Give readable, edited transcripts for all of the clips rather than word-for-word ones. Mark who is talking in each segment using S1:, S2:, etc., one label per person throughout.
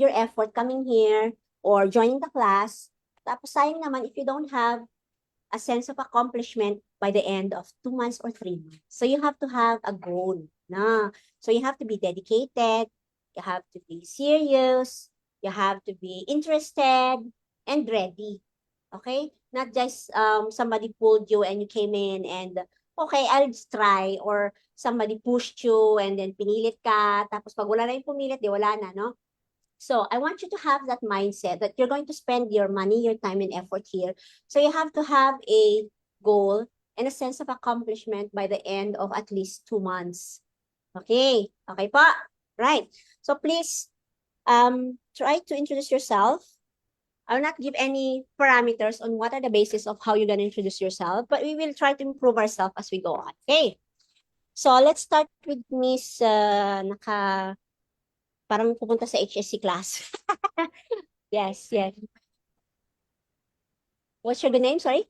S1: your effort coming here or joining the class. Tapos sayang naman if you don't have a sense of accomplishment by the end of 2 months or 3 months. So you have to have a goal. Na. So you have to be dedicated, you have to be serious, you have to be interested and ready. Okay? Not just somebody pulled you and you came in and okay, I'll just try, or somebody pushed you and then pinilit ka, tapos pag wala na yung pumilit, di wala na, no? So I want you to have that mindset that you're going to spend your money, your time, and effort here. So you have to have a goal and a sense of accomplishment by the end of at least 2 months. Okay. Okay po? Right. So please try to introduce yourself. I will not give any parameters on what are the basis of how you're going to introduce yourself, but we will try to improve ourselves as we go on. Okay. So let's start with Miss parang pupunta sa HSC class. Yes, yes. What's your good name? Sorry?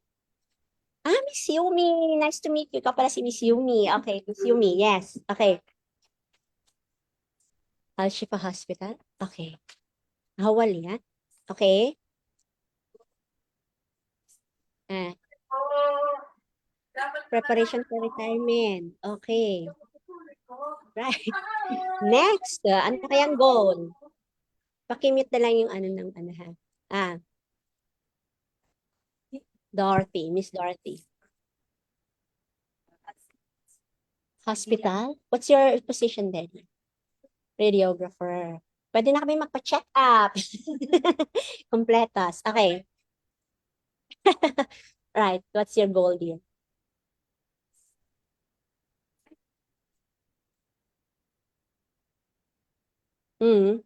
S1: Ah, Miss Yumi. Nice to meet you. Ikaw pala si Miss Yumi. Okay, Miss Yumi. Yes. Okay. Al-Shifa Hospital. Okay. Hawal yan. Okay. Ah, preparation for retirement. Okay. Right. Next. Ano kayang goal? Pakimute na lang yung ano ng ano ha. Ah. Dorothy. Miss Dorothy. Hospital? What's your position then? Radiographer. Pwede na kami magpa-check up. Kompletos. Okay. Right. What's your goal here? Hmm.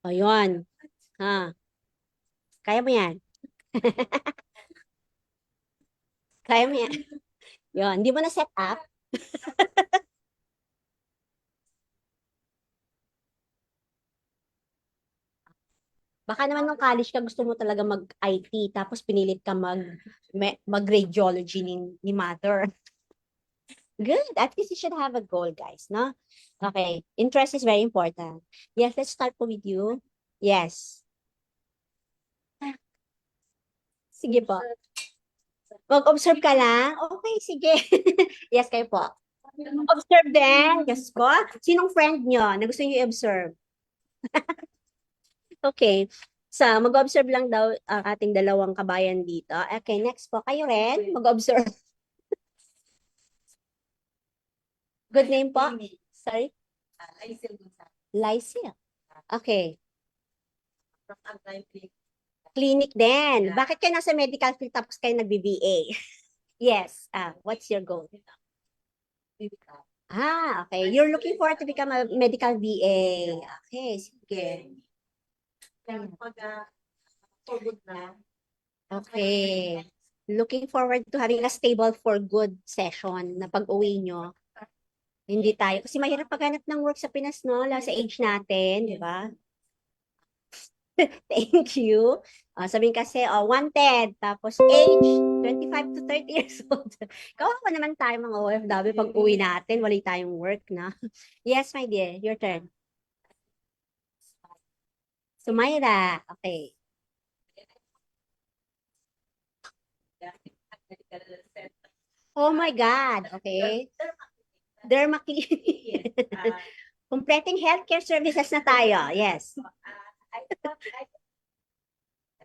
S1: O, yun. Ha. Kaya mo yan. Kaya mo yan. Yun. Hindi mo na set up. Baka naman nung college ka gusto mo talaga mag-IT tapos pinilit ka mag-radiology ni mother. Good. At least you should have a goal, guys, no? Okay. Interest is very important. Yes, let's start po with you. Yes. Sige po. Mag-observe ka lang? Okay, sige. Yes, kayo po. Observe din. Yes po. Sinong friend nyo na gusto nyo i-observe? Okay. So, mag-observe lang daw ang ating dalawang kabayan dito. Okay, next po. Kayo rin, mag-observe. Good name po? Sorry? Lysil. Okay. Clinic din. Bakit kayo nasa medical field tapos kayo nag-BBA? Yes. What's your goal? Ah, okay. You're looking forward to become a medical VA. Okay, sige. Okay. Looking forward to having a stable for good session na pag-uwi nyo. Hindi tayo. Kasi mahirap paghanap ng work sa Pinas, no? Lalo sa age natin, di ba? Thank you. Sabihin kasi, wanted. Tapos age, 25 to 30 years old. Kawawa naman tayo mga OFW pag uwi natin, wala tayong work na. Yes, my dear. Your turn. Sumayra. Okay. Oh my God. Okay. Derma Clinic. Completing healthcare services na tayo. Yes.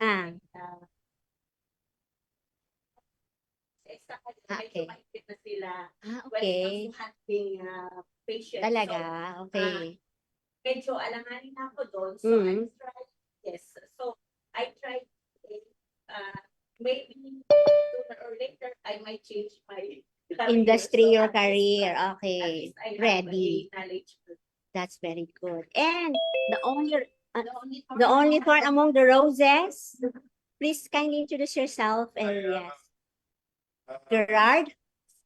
S1: Ah. Okay. Okay. Talaga. Okay.
S2: Medyo alanganin ako doon. So,
S1: Mhm.
S2: yes. So, I tried, maybe sooner or later, I might change my
S1: Industry or
S2: So, at least,
S1: career.
S2: at
S1: Okay.
S2: least I have
S1: Ready.
S2: a knowledge.
S1: That's very good. And the only
S2: The only
S1: thorn among the roses. Please kindly introduce yourself and yes. Gerard.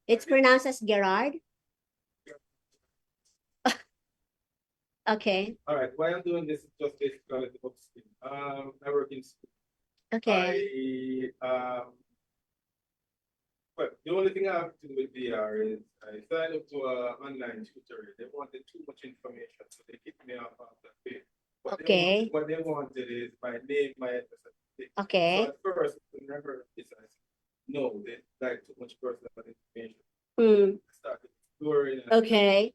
S1: It's pronounced as Gerard. Okay.
S3: All right. Why I'm doing this is just basically the book scheme. I work in school.
S1: Okay.
S3: I Well, the only thing I have to do with VR is I signed up to an online tutor. They wanted too much information, so they kicked me off of that page.
S1: Okay.
S3: What they wanted is my name, my address, and everything. So
S1: Okay.
S3: at first, whenever this, I said, no, they like too much personal information.
S1: Mm.
S3: I started exploring and
S1: Okay.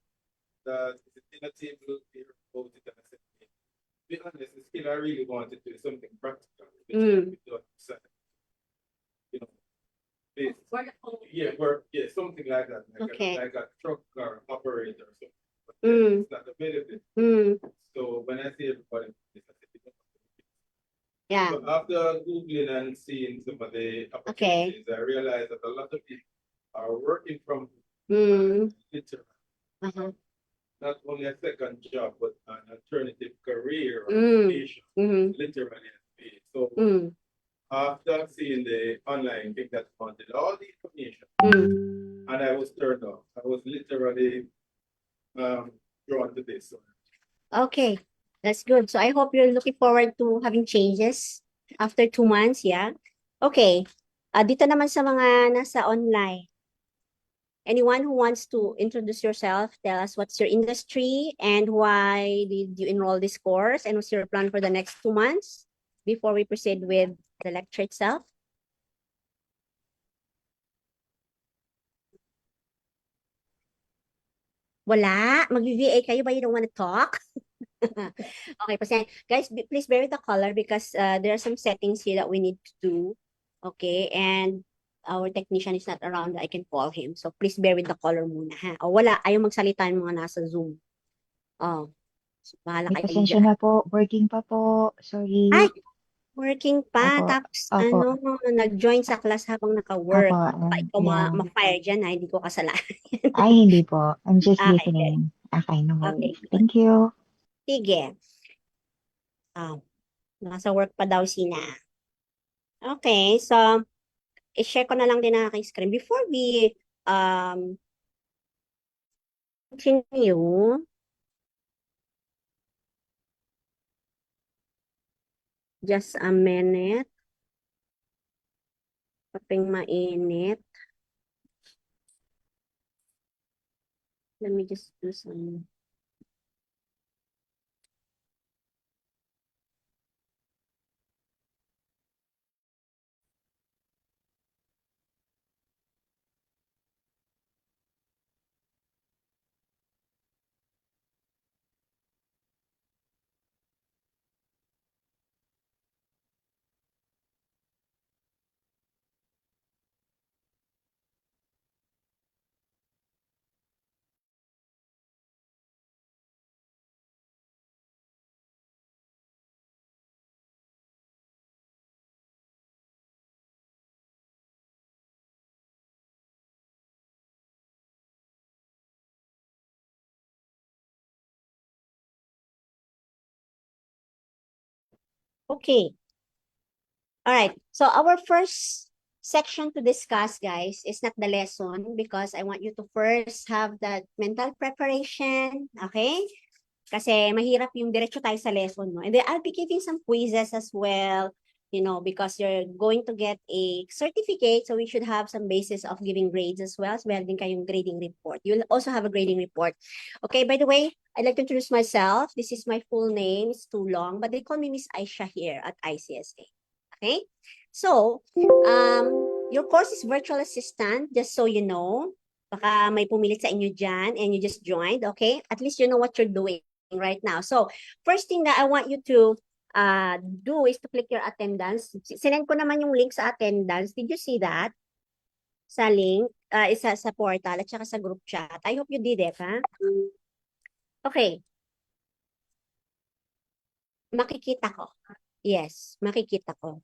S3: the dinner table here about it, and I said, to be honest, the skill I really wanted to do something practical, which can be done inside, you know, this. Yeah, work, yeah, something like that,
S1: Okay.
S3: like a truck or operator or something. But
S1: Mm.
S3: it's not available.
S1: Mm.
S3: So when I see everybody, this, I said, you know,
S1: Yeah.
S3: so after Googling and seeing some of the opportunities, I realized that a lot of people are working from
S1: Mm.
S3: literally
S1: Uh-huh.
S3: not only a second job, but an alternative career or
S1: Mm.
S3: occupation,
S1: Mm.
S3: literally. So
S1: Mm.
S3: after seeing the online thing that wanted all the information,
S1: Mm.
S3: and I was turned off. I was literally drawn to this.
S1: Okay. That's good. So I hope you're looking forward to having changes after 2 months, yeah? Okay. Dito naman sa mga nasa online. Anyone who wants to introduce yourself, tell us what's your industry and why did you enroll this course and what's your plan for the next 2 months before we proceed with the lecture itself. Wala? Mag-VA kayo ba? You don't want to talk? Okay, guys, please bear with the color because there are some settings here that we need to do. Okay, and our technician is not around. I can call him. So please bear with the color muna, ha? O wala, ayaw magsalita yung mga nasa Zoom. Oh, so, bahala
S4: May
S1: kayo
S4: pasensya
S1: dyan.
S4: na po. Working pa po. Sorry.
S1: Ay, working pa.
S4: Opo.
S1: Tapos,
S4: Opo.
S1: nag-join sa class habang naka-work.
S4: Opo.
S1: Baka ikaw
S4: Yeah.
S1: ma-fire dyan, ha? Hindi ko kasalanan.
S4: Ay, hindi po. I'm just
S1: Okay,
S4: listening. Okay, no
S1: okay,
S4: worries.
S1: good.
S4: Thank you.
S1: Sige. Nasa work pa daw sina. Okay, so, i-share ko na lang din ang aking screen. Before we continue, just a minute. Kaping mainit. Let me just do some. Okay. All right. So our first section to discuss, guys, is not the lesson because I want you to first have that mental preparation. Okay? Kasi mahirap yung diretso tayo sa lesson, no? And then I'll be giving some quizzes as well, because you're going to get a certificate, so we should have some basis of giving grades as well. So meron din kayong grading report. You'll also have a grading report. Okay, by the way, I'd like to introduce myself. This is my full name. It's too long, but they call me Miss Aisha here at ICSA. Okay? So, your course is virtual assistant, just so you know. Baka may pumilit sa inyo dyan and you just joined, okay? At least you know what you're doing right now. So, first thing that I want you to do is to click your attendance. Sinend ko naman yung link sa attendance. Did you see that? Sa link, isa sa portal at saka sa group chat. I hope you did it, ha? Okay. Makikita ko. Yes, makikita ko.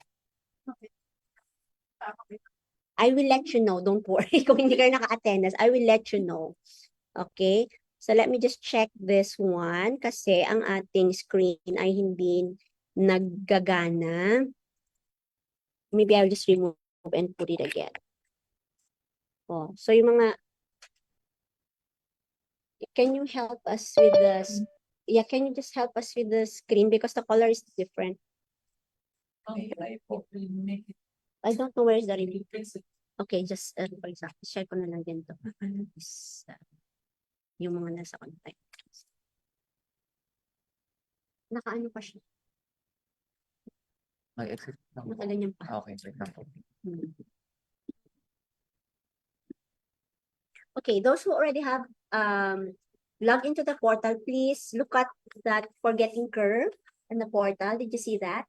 S1: I will let you know. Don't worry. Kung hindi kayo naka-attendance, I will let you know. Okay? So, let me just check this one kasi ang ating screen ay hindi naggagana. Maybe I'll just remove and put it again. Oh, so yung mga, can you help us with the, can you just help us with the screen because the color is different. I don't know where is the remote. Okay, just for example, share ko na lang din to. Is, yung mga nasa contact. Nakaano pa siya?
S5: May exit lang.
S1: Nakaganyan pa.
S5: Okay, wait lang po.
S1: Hmm. Okay, those who already have logged into the portal, please look at that forgetting curve in the portal. Did you see that?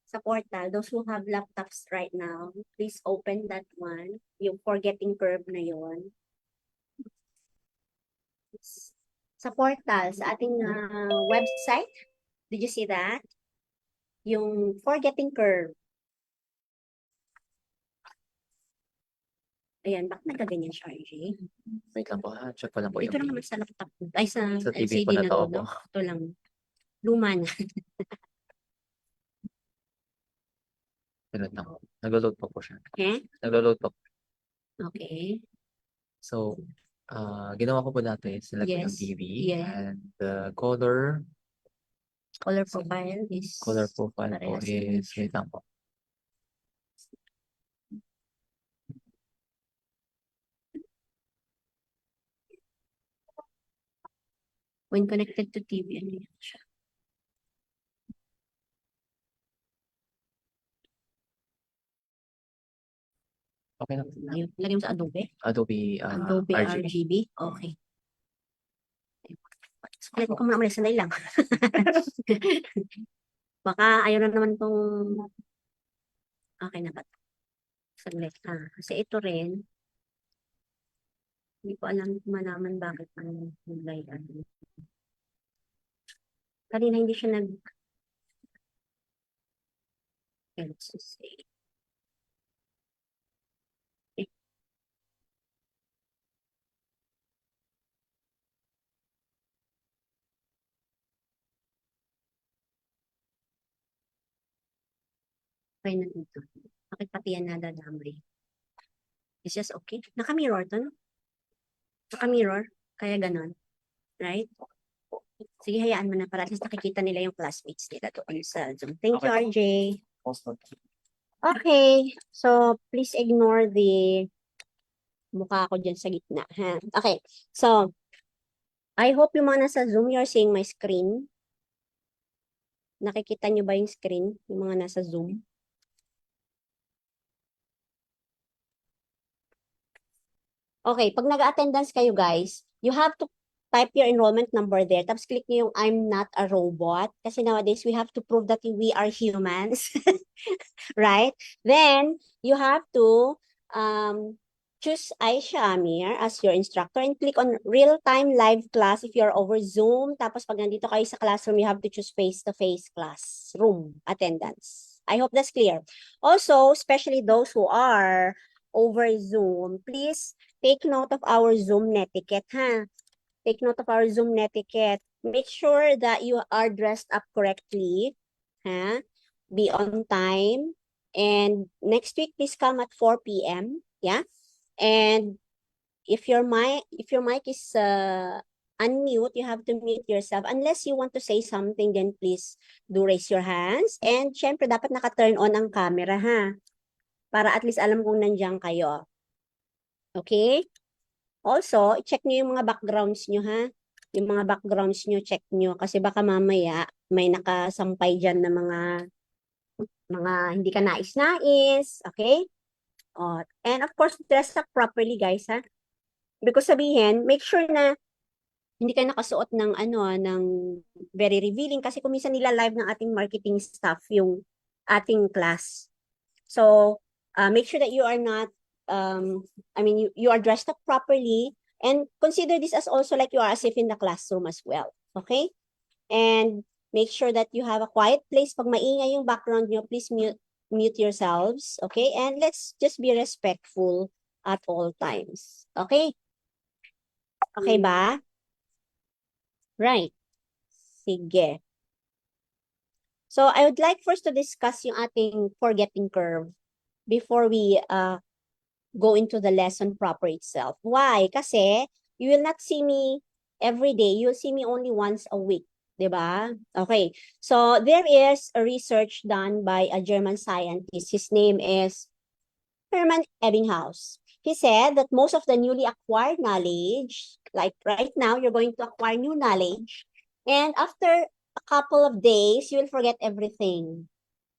S1: Sa portal, those who have laptops right now, please open that one, yung forgetting curve na yon. Sa portal, sa ating website, did you see that? Yung forgetting curve. Ayan, bakit nagkaganyan siya, RJ?
S5: Wait lang po ha. Check ko lang po
S1: Ito lang
S5: yung
S1: naman sa laptop. Ay, sa
S5: TV
S1: LCD
S5: po na
S1: na
S5: to,
S1: to, no?
S5: opo.
S1: Ito lang. Luma na.
S5: Minute lang. Nag-load pa po siya.
S1: Okay?
S5: Nag-load pa po.
S1: Okay.
S5: So, ginawa ko po dati, select ko yung
S1: Yes.
S5: TV
S1: Yeah.
S5: and the color
S1: Color profile is
S5: profile po
S1: parehas.
S5: is, wait lang po.
S1: When connected to TV, ano yan siya?
S5: Okay lang.
S1: Ayun, lagay mo sa Adobe.
S5: Adobe,
S1: Adobe
S5: RGB.
S1: RGB. Okay. Sulit ko muna sandali lang. Baka ayaw na naman tong okay na ba? Saglit. Kasi ito rin, hindi ko alam malaman bakit ang nilay. Kanina hindi siya nag let's just say. Okay na dito. Bakit pati yan nadadamay? It's just okay. Naka-mirror to, no? Naka-mirror. Kaya ganon. Right? Sige, hayaan mo na para at least nakikita nila yung classmates nila doon sa Zoom. Thank you, RJ. Okay. So, please ignore the mukha ko dyan sa gitna. Ha? Okay. So, I hope yung mga nasa Zoom, you're seeing my screen. Nakikita nyo ba yung screen? Yung mga nasa Zoom? Okay, pag nag-attendance kayo guys, you have to type your enrollment number there. Tapos click nyo yung I'm not a robot. Kasi nowadays, we have to prove that we are humans. Right? Then, you have to choose Aisha Amir as your instructor and click on real-time live class if you're over Zoom. Tapos pag nandito kayo sa classroom, you have to choose face-to-face classroom attendance. I hope that's clear. Also, especially those who are over Zoom, please take note of our Zoom netiquette, ha? Take note of our Zoom netiquette. Make sure that you are dressed up correctly, ha? Be on time. And next week, please come at 4 p.m. Yeah? And if your mic is unmute, you have to mute yourself. Unless you want to say something, then please do raise your hands. And syempre, dapat naka-turn on ang camera, ha? Para at least alam kung nandiyan kayo. Okay? Also, check nyo yung mga backgrounds nyo, ha? Yung mga backgrounds nyo, check nyo. Kasi baka mamaya, may nakasampay dyan na mga hindi ka nais-nais. Okay? And of course, dress up properly, guys, ha? Because sabihin, make sure na hindi ka nakasuot ng ng very revealing kasi kung minsan nila live ng ating marketing staff yung ating class. So, make sure that you are not you are dressed up properly and consider this as also like you are as if in the classroom as well. Okay? And make sure that you have a quiet place. Pag maingay yung background nyo, please mute yourselves. Okay? And let's just be respectful at all times. Okay? Okay ba? Right. Sige. So, I would like first to discuss yung ating forgetting curve before we go into the lesson proper itself. Why? Kasi you will not see me every day. You'll see me only once a week. Diba? Okay. So there is a research done by a German scientist. His name is Herman Ebbinghaus. He said that most of the newly acquired knowledge, like right now, you're going to acquire new knowledge, and after a couple of days, you will forget everything.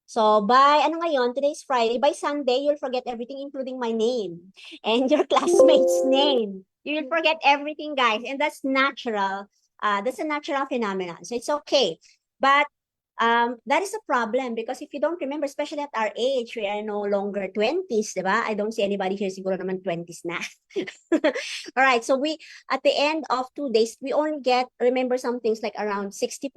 S1: So by, ano ngayon, today's Friday, by Sunday, you'll forget everything, including my name and your classmates' name. You will forget everything, guys, and that's natural. That's a natural phenomenon. So it's okay. But that is a problem because if you don't remember, especially at our age, we are no longer 20s, diba? I don't see anybody here siguro naman 20s na. All right, so we, at the end of 2 days, we only remember some things like around 60%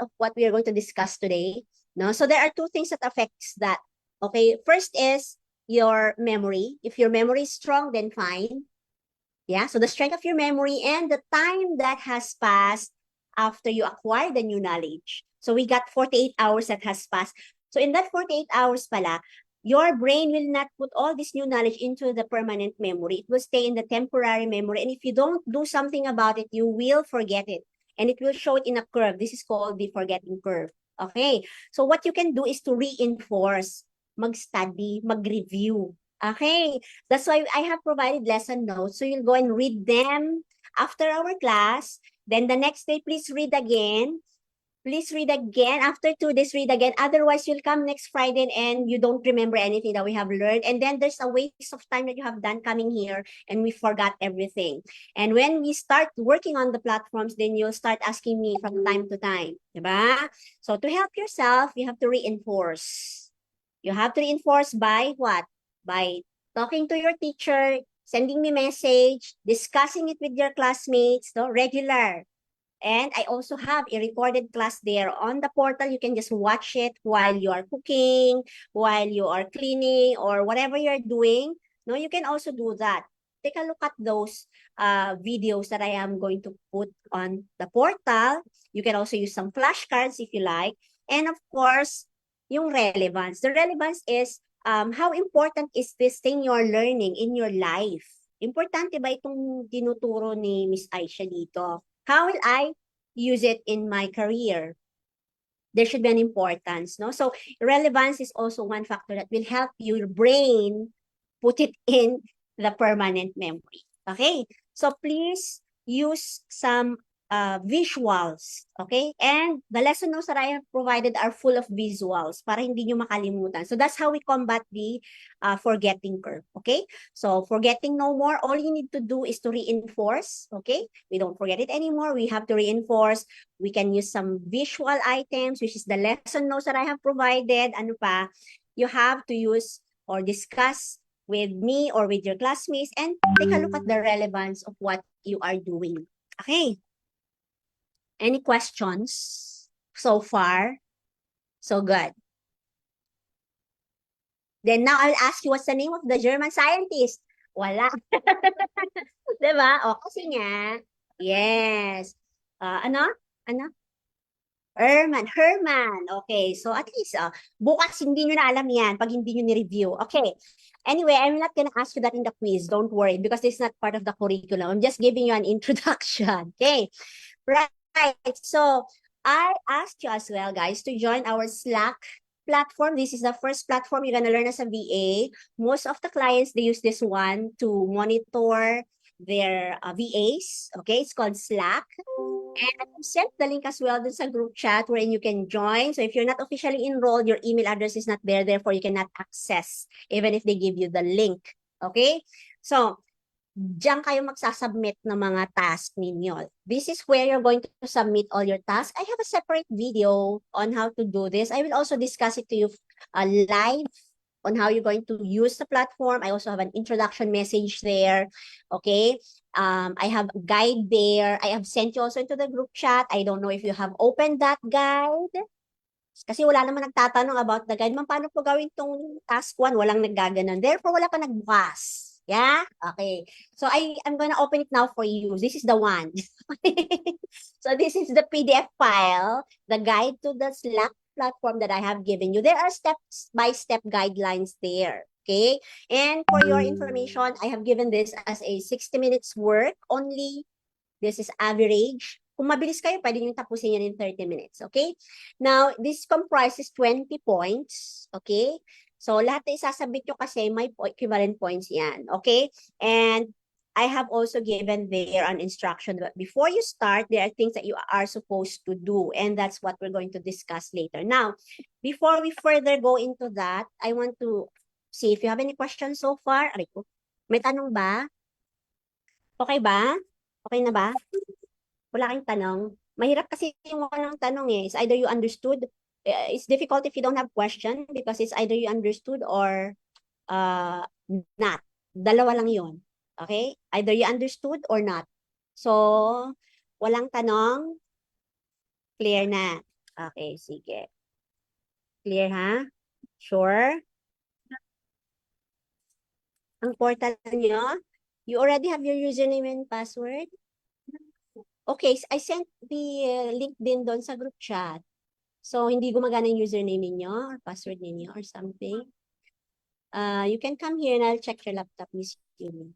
S1: of what we are going to discuss today. No, so there are two things that affects that. Okay, first is your memory. If your memory is strong, then fine. Yeah, so the strength of your memory and the time that has passed after you acquire the new knowledge. So we got 48 hours that has passed. So in that 48 hours pala, your brain will not put all this new knowledge into the permanent memory. It will stay in the temporary memory. And if you don't do something about it, you will forget it. And it will show it in a curve. This is called the forgetting curve. Okay, so what you can do is to reinforce, mag-study, mag-review. Okay, that's why I have provided lesson notes. So you'll go and read them after our class. Then the next day, please read again. Please read again. After 2 days, read again. Otherwise, you'll come next Friday and you don't remember anything that we have learned. And then there's a waste of time that you have done coming here and we forgot everything. And when we start working on the platforms, then you'll start asking me from time to time. Diba? So to help yourself, you have to reinforce. You have to reinforce by what? By talking to your teacher, sending me message, discussing it with your classmates, no? Regular. And I also have a recorded class there on the portal. You can just watch it while you are cooking, while you are cleaning, or whatever you're doing. No, you can also do that. Take a look at those videos that I am going to put on the portal. You can also use some flashcards if you like. And of course, yung relevance. The relevance is how important is this thing you're learning in your life? Importante ba itong tinuturo ni Miss Aisha dito? How will I use it in my career? There should be an importance, no? So relevance is also one factor that will help your brain put it in the permanent memory. Okay? So please use some visuals, okay? And the lesson notes that I have provided are full of visuals para hindi nyo makalimutan. So that's how we combat the forgetting curve, okay? So forgetting no more, all you need to do is to reinforce, okay? We don't forget it anymore. We have to reinforce. We can use some visual items, which is the lesson notes that I have provided. Ano pa? You have to use or discuss with me or with your classmates and take a look at the relevance of what you are doing. Okay. Any questions so far? So good. Then now I'll ask you, what's the name of the German scientist? Wala. Diba? O, kasi nga. Yes. Ano? Herman. Okay, so at least, bukas hindi nyo na alam yan pag hindi nyo ni-review. Okay. Anyway, I'm not gonna ask you that in the quiz. Don't worry, because this is not part of the curriculum. I'm just giving you an introduction. Okay. Right. So I asked you as well, guys, to join our Slack platform. This is the first platform you're gonna learn as a VA. Most of the clients, they use this one to monitor their VAs. Okay, it's called Slack. And I sent the link as well dun sa group chat wherein you can join. So if you're not officially enrolled, your email address is not there, therefore you cannot access even if they give you the link. Okay? So, diyan kayo magsasubmit ng mga task ninyo. This is where you're going to submit all your tasks. I have a separate video on how to do this. I will also discuss it to you live on how you're going to use the platform. I also have an introduction message there. Okay. I have a guide there. I have sent you also into the group chat. I don't know if you have opened that guide. Kasi wala naman nagtatanong about the guide. Paano po gawin tong task 1? Walang naggaganon. Therefore, wala pa nagbukas. Yeah? Okay. So I'm going to open it now for you. This is the one. So this is the PDF file, the guide to the Slack platform that I have given you. There are step-by-step guidelines there. Okay? And for your information, I have given this as a 60 minutes work only. This is average. Kung mabilis kayo, pwede nyo tapusin yan in 30 minutes. Okay? Now, this comprises 20 points. Okay? So, lahat na isasabit nyo kasi may equivalent points yan. Okay? And I have also given there an instruction. But before you start, there are things that you are supposed to do. And that's what we're going to discuss later. Now, before we further go into that, I want to see if you have any questions so far. Aray ko. May tanong ba? Okay ba? Okay na ba? Wala kayong tanong? Mahirap kasi yung walang tanong eh. It's either you understood. It's difficult if you don't have question because it's either you understood or not. Dalawa lang yun. Okay? Either you understood or not. So, walang tanong? Clear na. Okay, sige. Clear ha? Sure? Ang portal nyo? You already have your username and password? Okay, I sent the link din doon sa group chat. So, hindi gumagana yung username ninyo or password ninyo or something. You can come here and I'll check your laptop, Miss Yumi.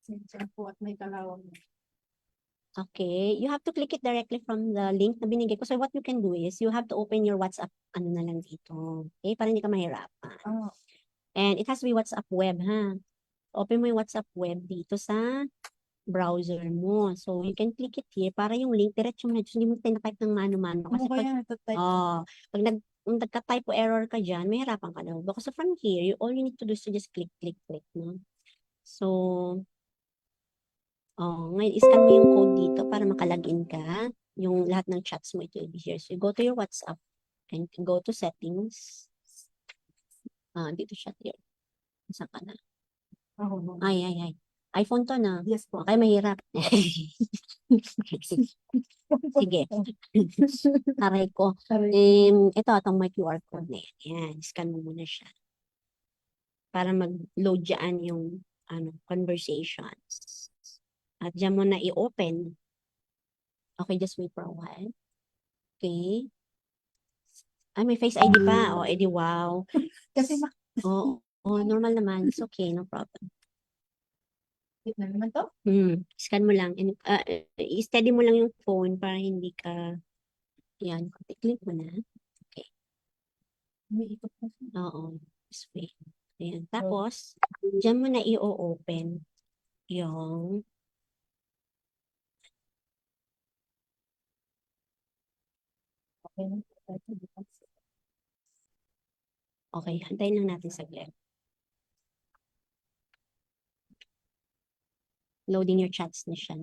S2: Sindihan po at may kalawang.
S1: Okay, you have to click it directly from the link na binigay ko. So, what you can do is, you have to open your WhatsApp, ano na lang dito. Okay, para hindi ka mahirapan.
S2: Oh.
S1: And it has to be WhatsApp web, ha? Open mo yung WhatsApp web dito sa browser mo. So, you can click it here para yung link, diretso mo na. Hindi mo tinatype ng mano-mano. Kasi
S2: Ano
S1: pag,
S2: kaya natatype?
S1: pag nagka-typo error ka dyan, mahirapan ka daw. Because from here, all you need to do is to just click, no? So, ngayon, iscan mo yung code dito para makalagin ka. Yung lahat ng chats mo, it will be here. So, you go to your WhatsApp and go to settings. Dito siya here. Saan ka na?
S2: Oh,
S1: Ay. iPhone to na.
S2: yes po.
S1: Okay, mahirap. Sige. Aray ko. Ito, itong may QR code na yan. Yan, scan mo muna siya. Para mag-load dyan yung conversations. At dyan mo na i-open. Okay, just wait for a while. Okay. May Face ID pa. Edi wow.
S2: Kasi
S1: Normal naman. It's okay, no problem.
S2: makikita na naman to.
S1: Scan mo lang. And, i-steady mo lang yung phone para hindi ka, yan, click mo na. Okay.
S2: Umiikot na.
S1: Oo. This way. Ayan. Tapos, dyan mo na i-open yung okay, hantayin lang natin saglit. Loading your chats na siya.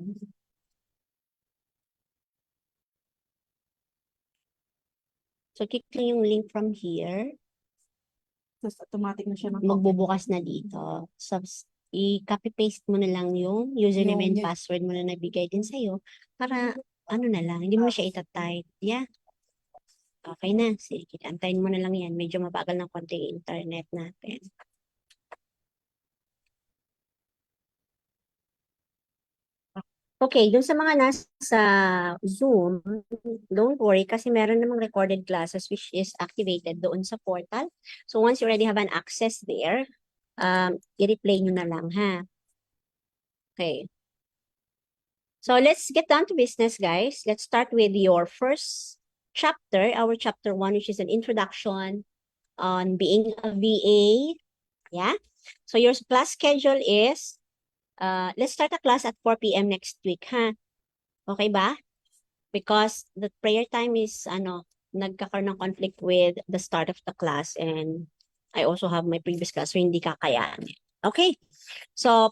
S1: So, click lang yung link from here.
S2: Tapos automatic na siya
S1: Magbubukas na dito. So, i-copy-paste mo na lang yung username and password mo na nabigay din sa'yo para ano na lang, hindi mo na siya itatype. Yeah. Okay na. Sige, antayin mo na lang yan. Medyo mabagal ng konti yung internet natin. Okay, dun sa mga nasa Zoom, don't worry kasi meron namang recorded classes which is activated doon sa portal. So once you already have an access there, i-replay nyo na lang, ha? Okay. So let's get down to business, guys. Let's start with your first chapter, our chapter 1, which is an introduction on being a VA. Yeah? So your class schedule is, let's start a class at 4 p.m. next week, ha? Okay ba? Because the prayer time is, nagkakaroon ng conflict with the start of the class and I also have my previous class, so hindi kakayanin. Okay? So,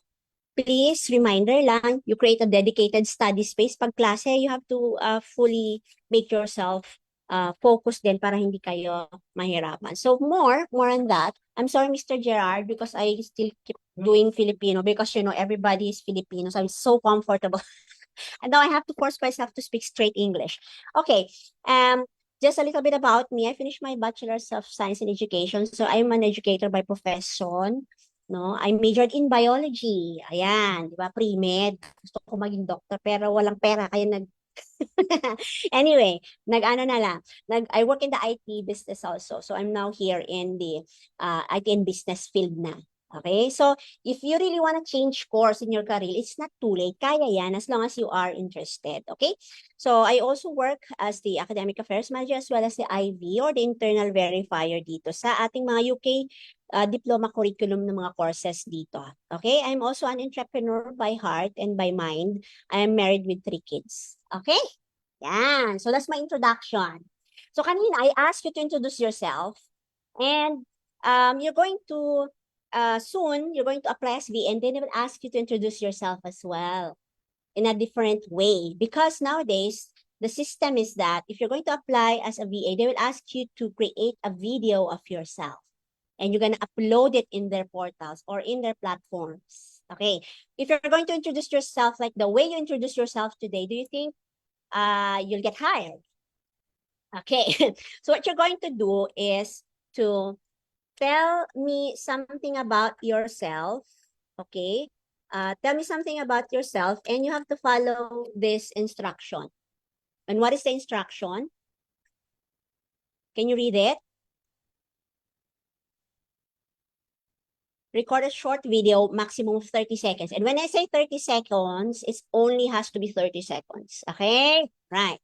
S1: please, reminder lang, you create a dedicated study space. Pag klase, you have to fully make yourself focus din para hindi kayo mahirapan. So, more on that. I'm sorry, Mr. Gerard, because I still keep doing Filipino because, everybody is Filipino, so I'm so comfortable. And now I have to force myself to speak straight English. Okay, just a little bit about me. I finished my Bachelor's of Science in Education, so I'm an educator by profession. No, I majored in biology. Ayan, di ba? Pre-med. Gusto ko maging doctor pero walang pera kaya Anyway, I work in the IT business also. So I'm now here in the IT and business field na. Okay, so if you really want to change course in your career, it's not too late. Kaya yan as long as you are interested. Okay, so I also work as the academic affairs manager as well as the IV or the internal verifier dito sa ating mga UK diploma curriculum ng mga courses dito. Okay, I'm also an entrepreneur by heart and by mind. I am married with 3 kids. Okay, yan. So that's my introduction. So kanina, I asked you to introduce yourself and you're going to soon you're going to apply as VA and then they will ask you to introduce yourself as well in a different way because nowadays the system is that if you're going to apply as a VA, they will ask you to create a video of yourself and you're going to upload it in their portals or in their platforms. Okay, if you're going to introduce yourself like the way you introduce yourself today, do you think you'll get hired? Okay, so what you're going to do is to tell me something about yourself, okay? Tell me something about yourself and you have to follow this instruction. And what is the instruction? Can you read it? Record a short video, maximum of 30 seconds. And when I say 30 seconds, it only has to be 30 seconds, okay? Right.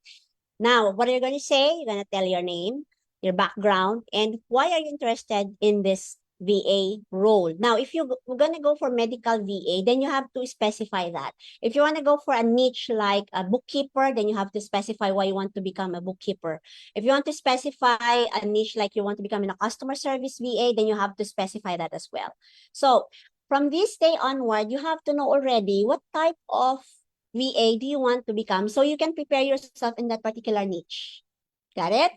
S1: Now, what are you going to say? You're going to tell your name, your background, and why are you interested in this VA role? Now, if you're going to go for medical VA, then you have to specify that. If you want to go for a niche like a bookkeeper, then you have to specify why you want to become a bookkeeper. If you want to specify a niche like you want to become a customer service VA, then you have to specify that as well. So from this day onward, you have to know already what type of VA do you want to become so you can prepare yourself in that particular niche. Got it?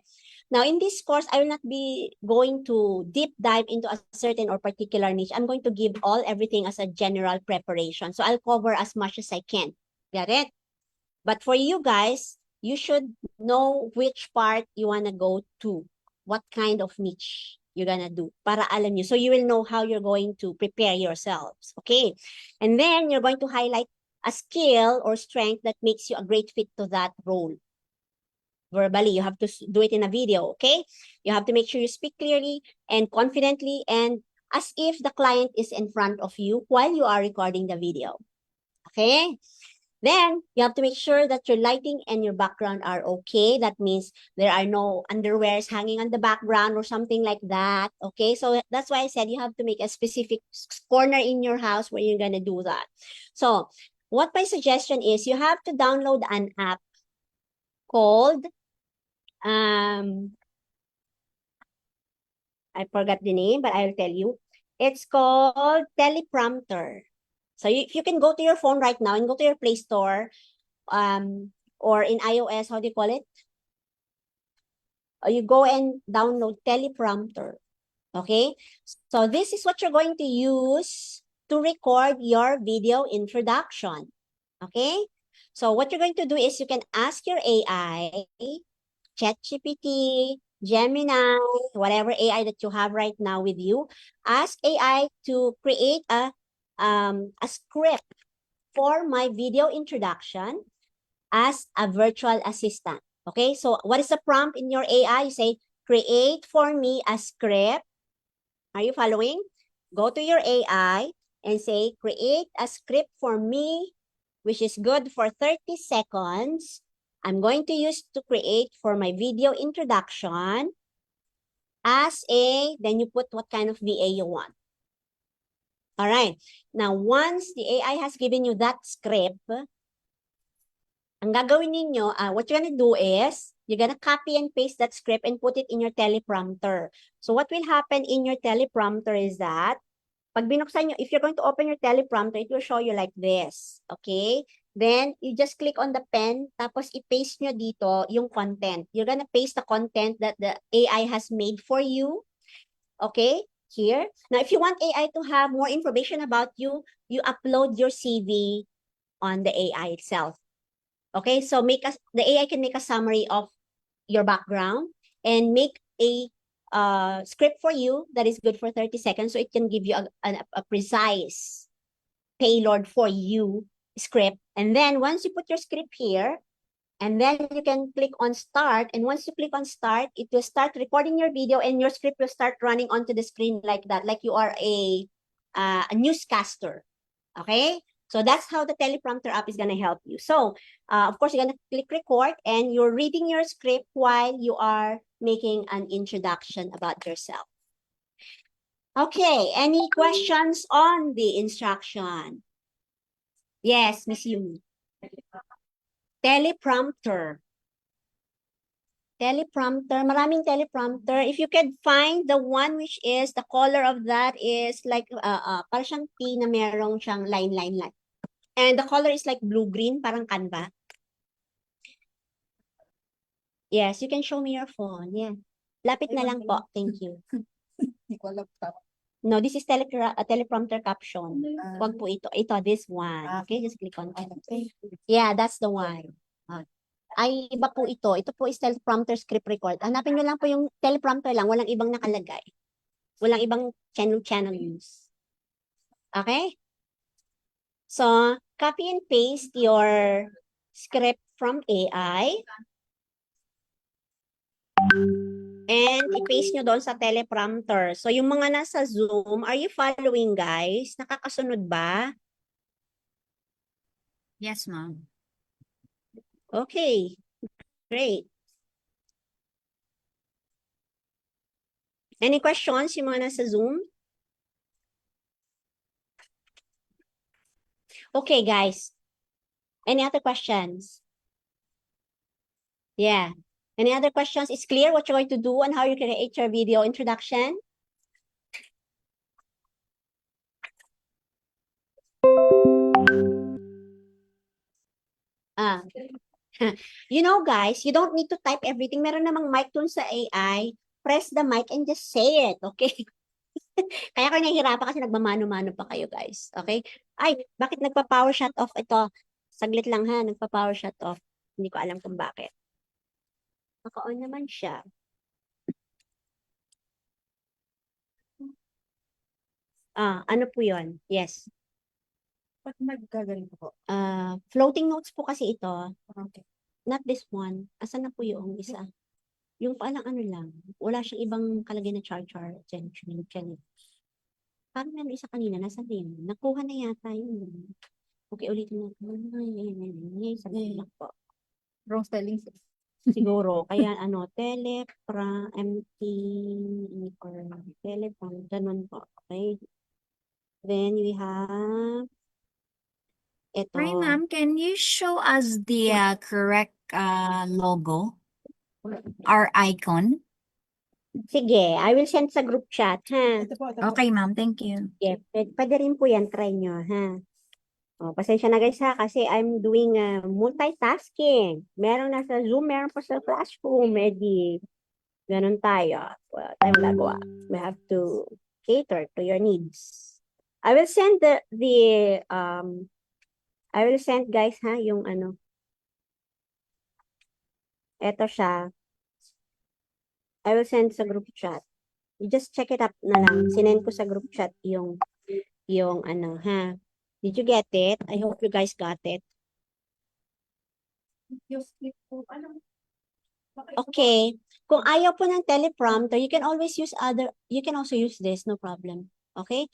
S1: Now, in this course, I will not be going to deep dive into a certain or particular niche. I'm going to give everything as a general preparation. So I'll cover as much as I can. Got it? But for you guys, you should know which part you want to go to. What kind of niche you're going to do. Para alam nyo. So you will know how you're going to prepare yourselves. Okay? And then you're going to highlight a skill or strength that makes you a great fit to that role. Verbally, you have to do it in a video, okay? You have to make sure you speak clearly and confidently and as if the client is in front of you while you are recording the video, okay? Then, you have to make sure that your lighting and your background are okay. That means there are no underwears hanging on the background or something like that, okay? So that's why I said you have to make a specific corner in your house where you're gonna do that. So, what my suggestion is, you have to download an app called, I forgot the name, but I'll tell you. It's called Teleprompter. So if you can go to your phone right now and go to your Play Store, or in iOS, how do you call it? Or you go and download Teleprompter. Okay? So this is what you're going to use to record your video introduction. Okay? So what you're going to do is you can ask your AI, ChatGPT, Gemini, whatever AI that you have right now with you, ask AI to create a script for my video introduction as a virtual assistant. Okay, so what is the prompt in your AI? You say, create for me a script. Are you following? Go to your AI and say, create a script for me, which is good for 30 seconds. I'm going to use to create for my video introduction as then you put what kind of VA you want. All right. Now, once the AI has given you that script, ang gagawin ninyo, what you're gonna do is, you're gonna copy and paste that script and put it in your teleprompter. So what will happen in your teleprompter is that, pag binuksan nyo, if you're going to open your teleprompter, it will show you like this. Okay? Then, you just click on the pen, tapos i-paste nyo dito yung content. You're gonna paste the content that the AI has made for you. Okay? Here. Now, if you want AI to have more information about you, you upload your CV on the AI itself. Okay? So, the AI can make a summary of your background and make a script for you that is good for 30 seconds. So, it can give you a precise, tailored for you script. And then once you put your script here, and then you can click on start. And once you click on start, it will start recording your video and your script will start running onto the screen like that, like you are a a newscaster. Okay? So that's how the teleprompter app is gonna help you. So, of course, you're gonna click record and you're reading your script while you are making an introduction about yourself. Okay, any questions on the instruction? Yes, Miss Yumi. Teleprompter. Teleprompter, maraming teleprompter. If you can find the one which is, the color of that is like, parang siyang T na merong siyang line. And the color is like blue-green, parang Canva. Yes, you can show me your phone. Yeah. Lapit na lang po. Thank you.
S2: Hindi ko alam tama.
S1: No, this is teleprompter caption. Wag po ito. Ito, this one. Okay, just click on it. Yeah, that's the one. Ay, iba po ito. Ito po is teleprompter script record. Hanapin nyo lang po yung teleprompter lang. Walang ibang nakalagay. Walang ibang channel use. Okay? So, copy and paste your script from AI. And i-paste nyo doon sa teleprompter. So, yung mga nasa Zoom, are you following, guys? Nakakasunod ba?
S6: Yes, ma'am.
S1: Okay. Great. Any questions yung mga nasa Zoom? Okay, guys. Any other questions? Yeah. Any other questions? Is clear what you're going to do and how you create your video introduction? You know, guys, you don't need to type everything. Meron namang mic dun sa AI. Press the mic and just say it, okay? Kaya ko nahihirapan kasi nagmamano-mano pa kayo, guys. Okay? Ay, bakit nagpa-power shut off ito? Saglit lang ha, nagpa-power shut off. Hindi ko alam kung bakit. Naka-on naman siya. Ano po yun? Yes.
S2: Ba't nagkagaling po?
S1: Floating notes po kasi ito.
S2: Okay.
S1: Not this one. Asan na po yung isa? Yung palang ano lang. Wala siyang ibang kalagay na char. Parang meron isa kanina. Nasa din. Nakuha na yata yun. Okay, ulitin na. Sabi lang po.
S2: Wrong spelling.
S1: Siguro. Kaya ano, MT or teleprom. Ganun po. Okay. Then we have ito.
S6: Hi, ma'am. Can you show us the correct logo? Our icon?
S1: Sige, I will send sa group chat, ha?
S2: Ito po.
S6: Okay, ma'am. Thank you.
S1: Yeah, pwede rin po yan, try nyo, ha? Oh, pasensya na guys ha, kasi I'm doing multitasking. Meron nasa Zoom, meron pa sa classroom, edi. Ganun tayo. Wala tayong magagawa. We have to cater to your needs. I will send I will send guys ha, yung ano. Eto siya. I will send sa group chat. You just check it up na lang. Sinend ko sa group chat yung ano ha. Did you get it? I hope you guys got it. Okay. Kung ayaw po ng teleprompter, you can also use this, no problem. Okay?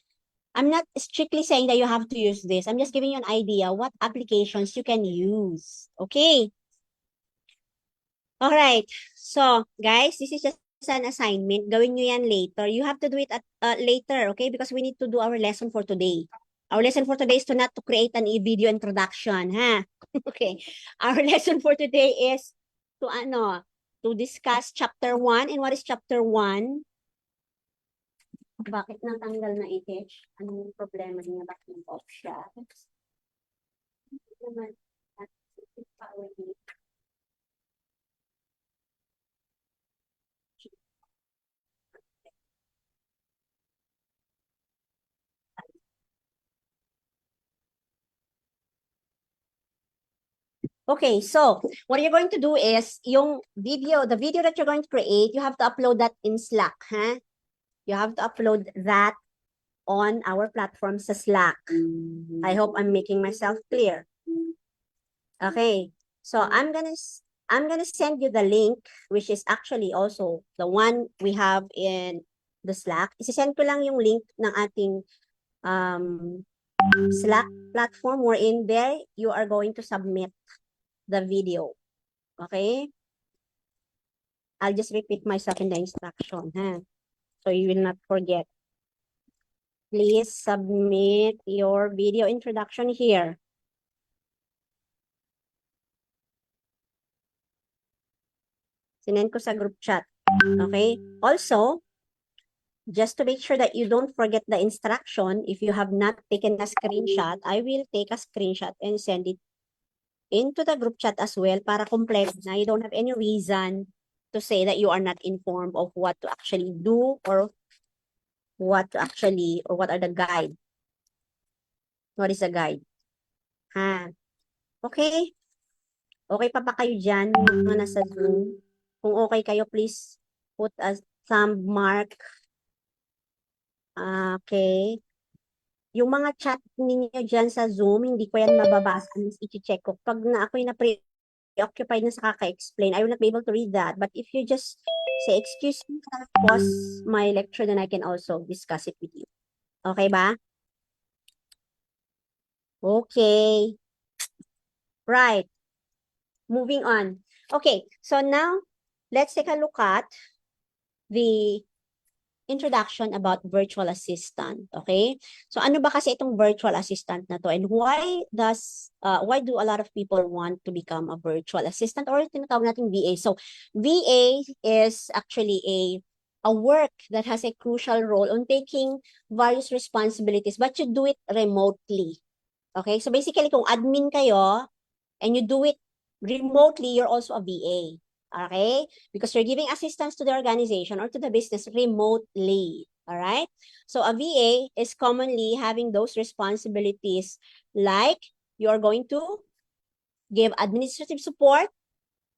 S1: I'm not strictly saying that you have to use this. I'm just giving you an idea what applications you can use. Okay? All right. So, guys, this is just an assignment. Gawin nyo yan later. You have to do it later, okay? Because we need to do our lesson for today. Our lesson for today is not to create an video introduction, ha? Okay. Our lesson for today is to discuss chapter 1. And what is chapter 1? Bakit natanggal na i-teach? Anong problema niya? Bakit off siya? Okay, so what you're going to do is the video that you're going to create, you have to upload that in Slack, huh? You have to upload that on our platform sa Slack. I hope I'm making myself clear. Okay, so I'm gonna send you the link, which is actually also the one we have in the Slack. Isisend ko lang yung link ng ating Slack platform wherein there you are going to submit the video. Okay? I'll just repeat myself in the instruction, so you will not forget. Please submit your video introduction here. Sinend ko sa group chat. Okay? Also, just to make sure that you don't forget the instruction, if you have not taken a screenshot, I will take a screenshot and send it into the group chat as well para complete na you don't have any reason to say that you are not informed of what to actually do or what are the guide. What is the guide? Okay? Okay pa ba kayo dyan, mga nasa Zoom? Kung okay kayo, please put a thumb mark. Okay. Yung mga chat ninyo dyan sa Zoom, hindi ko yan mababasa. I-check ko. Pag ako'y na-preoccupied na sa kaka-explain, I will not be able to read that. But if you just say, excuse me, can I pause my lecture, then I can also discuss it with you. Okay ba? Okay. Right. Moving on. Okay, so now let's take a look at the introduction about virtual assistant. Okay, so ano ba kasi itong virtual assistant na to, and why do a lot of people want to become a virtual assistant or tinatawag natin VA? So VA is actually a work that has a crucial role on taking various responsibilities, but you do it remotely. Okay, so basically kung admin kayo and you do it remotely, you're also a VA. Okay? Because you're giving assistance to the organization or to the business remotely. All right? So a VA is commonly having those responsibilities like you are going to give administrative support,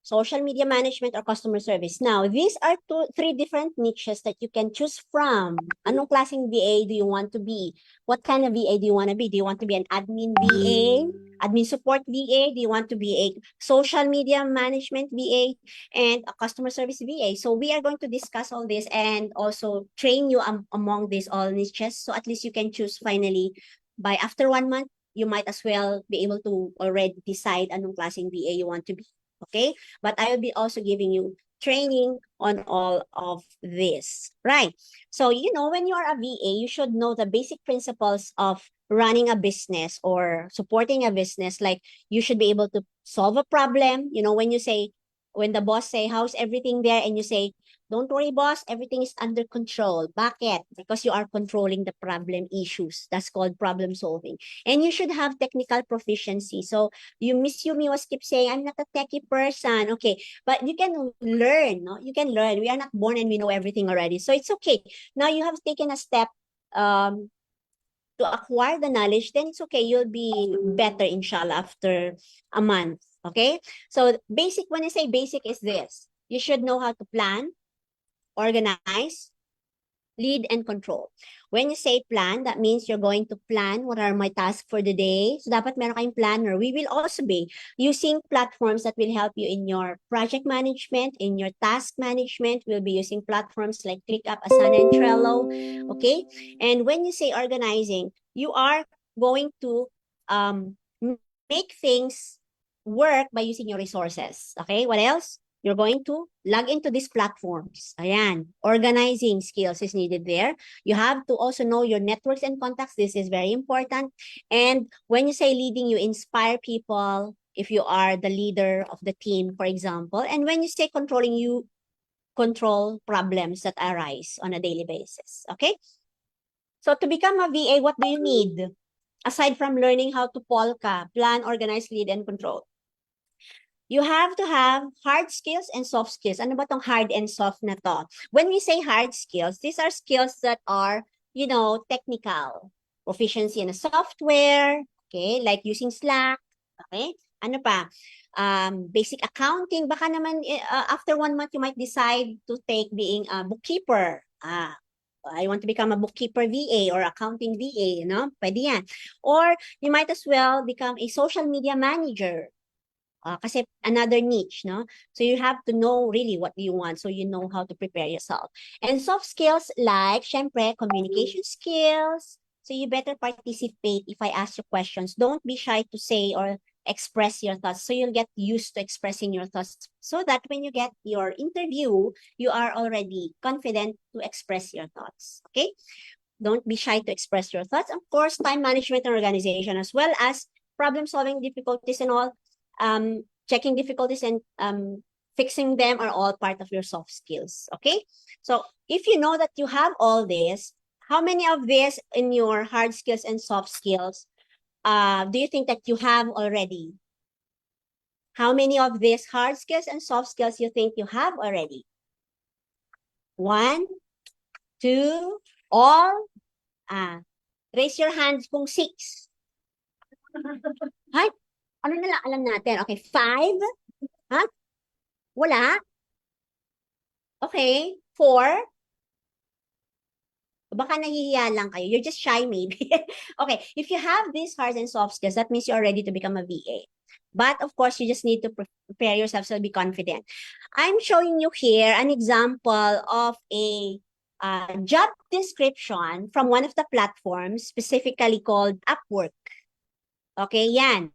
S1: social media management, or customer service. Now, these are three different niches that you can choose from. Anong klaseng VA do you want to be? What kind of VA do you want to be? Do you want to be an admin VA? Admin support VA? Do you want to be a social media management VA and a customer service VA? So we are going to discuss all this and also train you among these all niches. So at least you can choose finally by after 1 month, you might as well be able to already decide anong klaseng VA you want to be. Okay, but I will be also giving you training on all of this, right? So, you know, when you are a VA, you should know the basic principles of running a business or supporting a business. Like you should be able to solve a problem. You know, when the boss say, how's everything there? And you say, don't worry, boss, everything is under control. Bakit? Because you are controlling the problem issues. That's called problem solving. And you should have technical proficiency. So Miss Yumi was keep saying, I'm not a techie person. Okay, but you can learn, no? You can learn. We are not born and we know everything already. So it's okay. Now you have taken a step to acquire the knowledge, then it's okay. You'll be better, inshallah, after a month. Okay? So basic, when I say basic, is this. You should know how to plan, organize, lead, and control. When you say plan, that means you're going to plan what are my tasks for the day. So dapat meron kayong planner. We will also be using platforms that will help you in your project management, in your task management. We'll be using platforms like ClickUp, Asana, and Trello. Okay? And when you say organizing, you are going to make things work by using your resources. Okay? What else? You're going to log into these platforms. Ayan, organizing skills is needed there. You have to also know your networks and contacts. This is very important. And when you say leading, you inspire people if you are the leader of the team, for example. And when you say controlling, you control problems that arise on a daily basis. Okay? So to become a VA, what do you need? Aside from learning how to polka, plan, organize, lead, and control. You have to have hard skills and soft skills. Ano ba tong hard and soft na to? When we say hard skills, these are skills that are, you know, technical. Proficiency in a software, okay, like using Slack, okay? Ano pa? Basic accounting. Baka naman after 1 month, you might decide to take being a bookkeeper. I want to become a bookkeeper VA or accounting VA, you know? Pwede yan. Or you might as well become a social media manager. Kasi another niche, no? So you have to know really what you want so you know how to prepare yourself. And soft skills like, syempre, communication skills, So you better participate if I ask you questions. Don't be shy to say or express your thoughts. So you'll get used to expressing your thoughts so that when you get your interview, you are already confident to express your thoughts. Okay? Don't be shy to express your thoughts. Of course, time management and organization, as well as problem solving difficulties and all, checking difficulties and fixing them are all part of your soft skills. Okay? So if you know that you have all this, how many of this in your hard skills and soft skills do you think that you have already? How many of these hard skills and soft skills you think you have already? 1, 2, all? Raise your hands kung 6. Hay, ano na lang alam natin? Okay, 5? Ha? Wala? Okay, 4? Baka nahihiya lang kayo. You're just shy maybe. Okay, if you have these hard and soft skills, that means you're ready to become a VA. But of course, you just need to prepare yourself, so be confident. I'm showing you here an example of a job description from one of the platforms, specifically called Upwork. Okay, yan.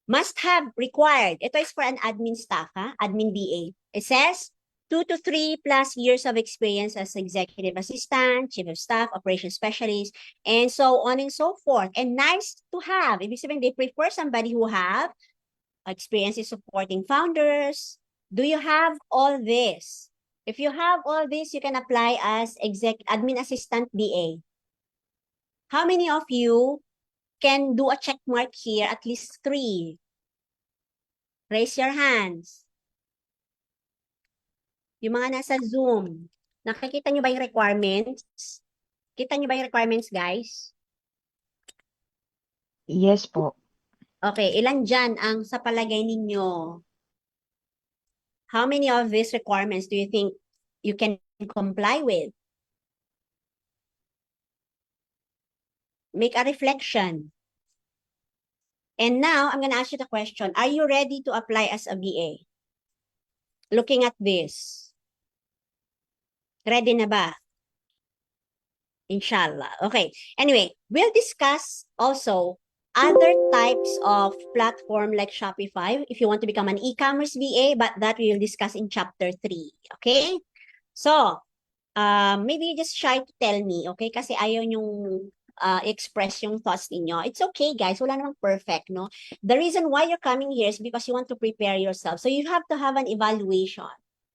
S1: Must have required. Ito is for an admin staff, admin VA. It says 2 to 3 plus years of experience as executive assistant, chief of staff, operations specialist, and so on and so forth. And nice to have. Ibig sabihin, they prefer somebody who have experience in supporting founders. Do you have all this? If you have all this, you can apply as admin assistant VA. How many of you can do a check mark here, at least 3? Raise your hands. Yung mga nasa Zoom, nakikita nyo ba yung requirements? Kita nyo ba yung requirements, guys?
S4: Yes po.
S1: Okay, ilan dyan ang sa palagay ninyo? How many of these requirements do you think you can comply with? Make a reflection. And now, I'm gonna ask you the question. Are you ready to apply as a VA? Looking at this. Ready na ba? Inshallah. Okay. Anyway, we'll discuss also other types of platform like Shopify if you want to become an e-commerce VA, but that we will discuss in chapter 3. Okay? So, maybe you're just shy to tell me, okay? Kasi ayaw yung express yung thoughts ninyo. It's okay, guys. Wala namang perfect, no? The reason why you're coming here is because you want to prepare yourself. So you have to have an evaluation,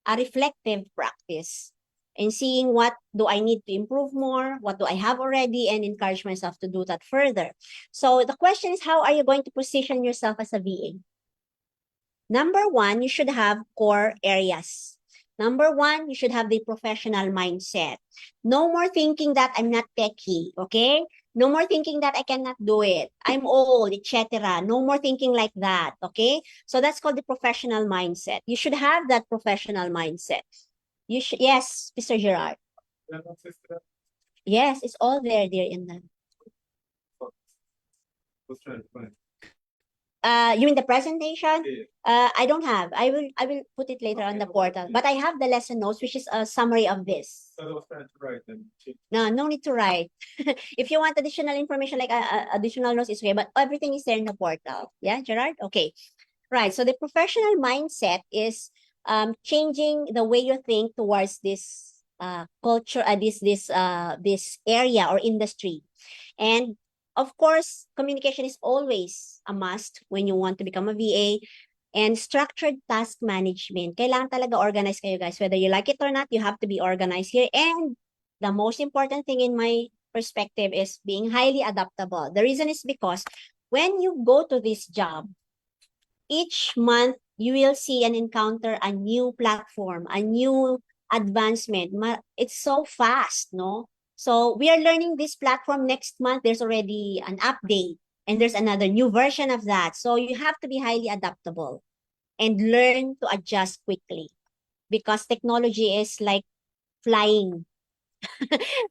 S1: a reflective practice, and seeing what do I need to improve more, what do I have already, and encourage myself to do that further. So the question is, how are you going to position yourself as a VA? Number 1, you should have core areas. Number 1, you should have the professional mindset. No more thinking that I'm not techie, okay? No more thinking that I cannot do it. I'm old, etc. No more thinking like that, okay? So that's called the professional mindset. You should have that professional mindset. You should, yes, Mr. Gerard. Yes, it's all there, dear, in the.
S3: What's trying to find?
S1: You mean the presentation?
S3: Yeah.
S1: I don't have. I will put it later on the portal. But I have the lesson notes, which is a summary of this.
S3: So I was trying to write them.
S1: No need to write. If you want additional information, like additional notes, is okay. But everything is there in the portal. Yeah, Gerard? Okay. Right. So the professional mindset is changing the way you think towards this culture, this area or industry. And of course, communication is always a must when you want to become a VA. And structured task management. Kailangan talaga organized kayo, guys. Whether you like it or not, you have to be organized here. And the most important thing in my perspective is being highly adaptable. The reason is because when you go to this job, each month, you will see and encounter a new platform, a new advancement. It's so fast, no? So we are learning this platform next month. There's already an update and there's another new version of that. So you have to be highly adaptable and learn to adjust quickly because technology is like flying.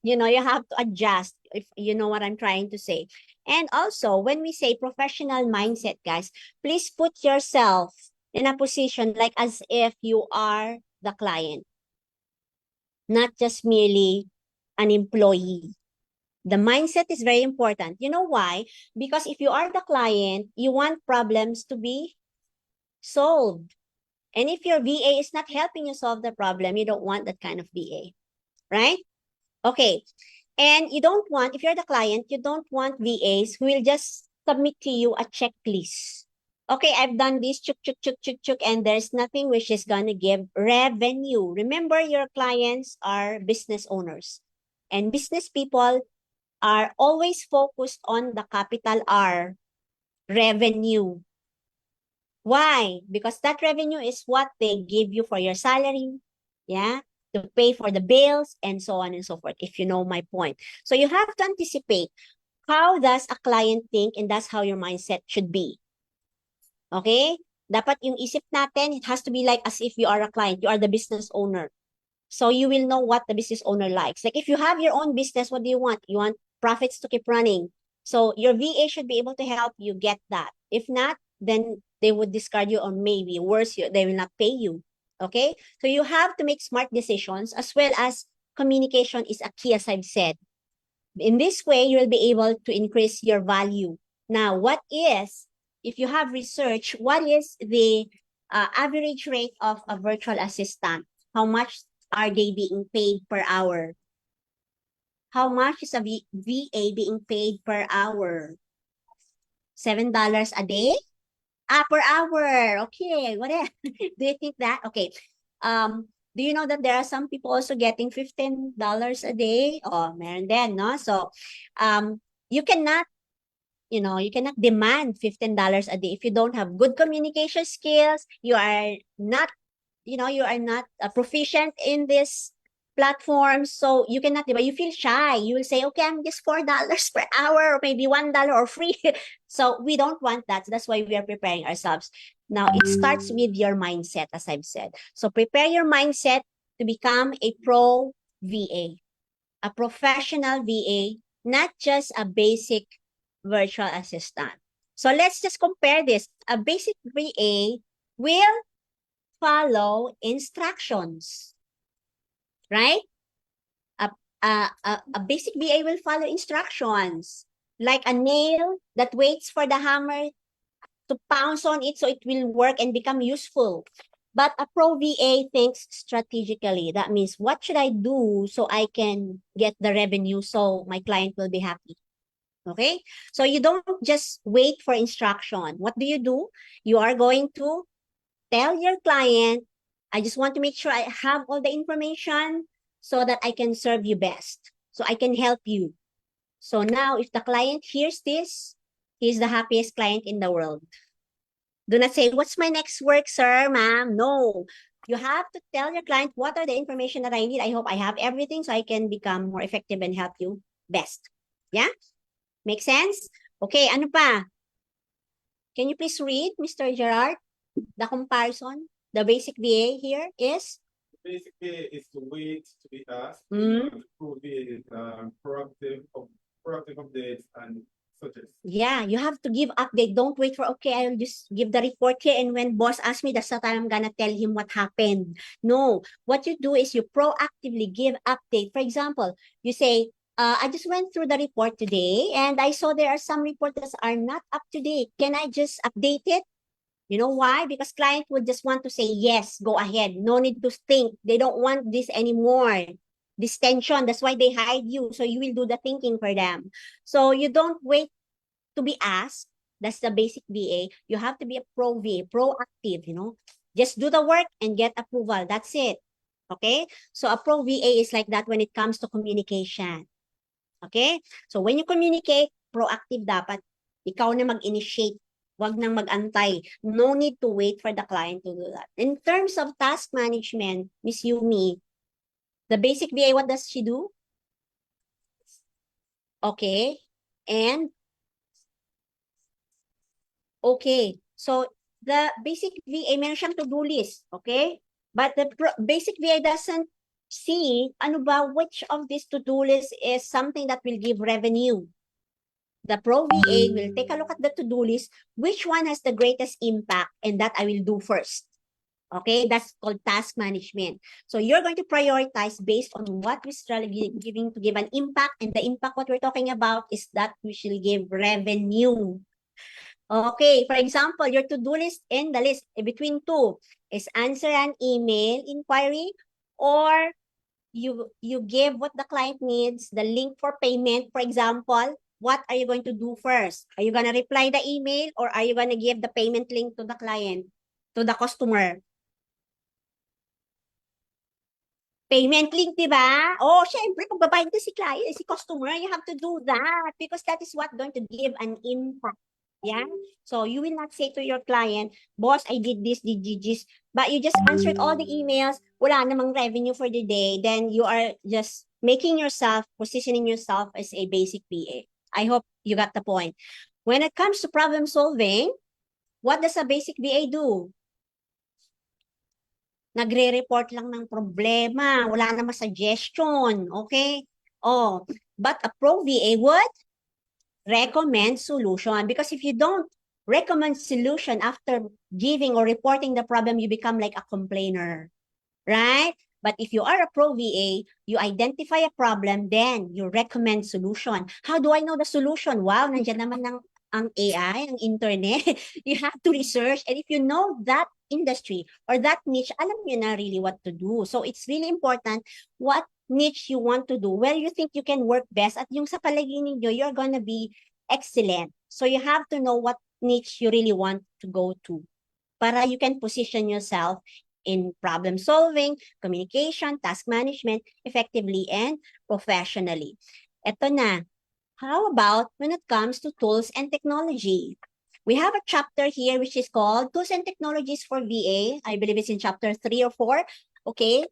S1: You know, you have to adjust, if you know what I'm trying to say. And also, when we say professional mindset, guys, please put yourself in a position like as if you are the client, not just merely an employee. The mindset is very important. You know why? Because if you are the client, you want problems to be solved. And if your VA is not helping you solve the problem, you don't want that kind of VA, right? Okay. And you don't want, if you're the client, you don't want VAs who will just submit to you a checklist. Okay, I've done this, chuk, chuk, chuk, chuk, chuk, and there's nothing which is going to give revenue. Remember, your clients are business owners. And business people are always focused on the capital R, revenue. Why? Because that revenue is what they give you for your salary, yeah, to pay for the bills, and so on and so forth, if you know my point. So you have to anticipate how does a client think, and that's how your mindset should be. Okay? Dapat yung isip natin, it has to be like as if you are a client, you are the business owner. So you will know what the business owner likes. Like if you have your own business, what do you want? You want profits to keep running. So your VA should be able to help you get that. If not, then they would discard you, or maybe worse, they will not pay you. Okay? So you have to make smart decisions, as well as communication is a key, as I've said. In this way, you will be able to increase your value. Now, what is, if you have research, what is the average rate of a virtual assistant? How much are they being paid per hour? How much is a VA being paid per hour? $7 a day? Per hour. Okay, what else? Do you think that? Okay. Do you know that there are some people also getting $15 a day? Oh, meron din, no? So, you cannot, you cannot demand $15 a day if you don't have good communication skills. You are not, you are not proficient in this platform, so you cannot, but you feel shy. You will say, okay, I'm just $4 per hour, or maybe $1 or free. So we don't want that. So that's why we are preparing ourselves. Now, it starts with your mindset, as I've said. So prepare your mindset to become a pro VA, a professional VA, not just a basic virtual assistant. So let's just compare this. A basic VA will follow instructions, right? A basic VA will follow instructions, like a nail that waits for the hammer to pounce on it so it will work and become useful. But a pro VA thinks strategically. That means, what should I do so I can get the revenue so my client will be happy? Okay? So you don't just wait for instruction. What do? You are going to tell your client, I just want to make sure I have all the information so that I can serve you best, so I can help you. So now, if the client hears this, he's the happiest client in the world. Do not say, what's my next work, sir, ma'am? No. You have to tell your client, what are the information that I need? I hope I have everything so I can become more effective and help you best. Yeah? Make sense? Okay, ano pa? Can you please read, Mr. Gerard? The comparison, the basic VA here is?
S3: Basic VA is to wait to be asked.
S1: Mm.
S3: Pro VA is proactive updates and suggest.
S1: Yeah, you have to give update. Don't wait for, okay, I'll just give the report here, and when boss asks me, that's the time I'm gonna tell him what happened. No, what you do is you proactively give update. For example, you say, I just went through the report today and I saw there are some reports that are not up to date. Can I just update it? You know why? Because client would just want to say, yes, go ahead. No need to think. They don't want this anymore. This tension, that's why they hired you. So you will do the thinking for them. So you don't wait to be asked. That's the basic VA. You have to be a pro VA, proactive, Just do the work and get approval. That's it. Okay? So a pro VA is like that when it comes to communication. Okay? So when you communicate, proactive dapat. Ikaw na mag-initiate. Wag nang mag-antay. No need to wait for the client to do that. In terms of task management, Miss Yumi, the basic VA, what does she do? Okay. And okay. So the basic VA, meron siyang to-do list. Okay? But the basic VA doesn't see, which of these to-do list is something that will give revenue. The pro VA will take a look at the to-do list, which one has the greatest impact, and that I will do first. Okay, that's called task management. So you're going to prioritize based on what we are giving to give an impact, and the impact what we're talking about is that we should give revenue. Okay, for example, your to-do list and the list between two is answer an email inquiry, or you give what the client needs, the link for payment, for example. What are you going to do first? Are you going to reply the email, or are you going to give the payment link to the client, to the customer? Payment link, di ba? Oh, syempre, pagbabayad na si client, si customer, you have to do that because that is what going to give an impact. Yeah. So you will not say to your client, boss, I did this, did this, but you just answered all the emails, wala namang revenue for the day, then you are just making yourself, positioning yourself as a basic PA. I hope you got the point. When it comes to problem solving, what does a basic BA do? Nagre-report lang ng problema, wala namang suggestion, okay? Oh, but a pro VA would recommend solution, because if you don't recommend solution after giving or reporting the problem, you become like a complainer, right? But if you are a pro VA, you identify a problem, then you recommend solution. How do I know the solution? Wow, nandiyan naman ang AI, ang internet. You have to research, and if you know that industry or that niche, alam niyo na really what to do. So it's really important what niche you want to do, where you think you can work best, at yung sa palagay ninyo, you're gonna be excellent. So you have to know what niche you really want to go to para you can position yourself in problem solving, communication, task management effectively and professionally. Ito na. How about when it comes to tools and technology? We have a chapter here which is called Tools and Technologies for VA. I believe it's in chapter 3 or 4. Okay.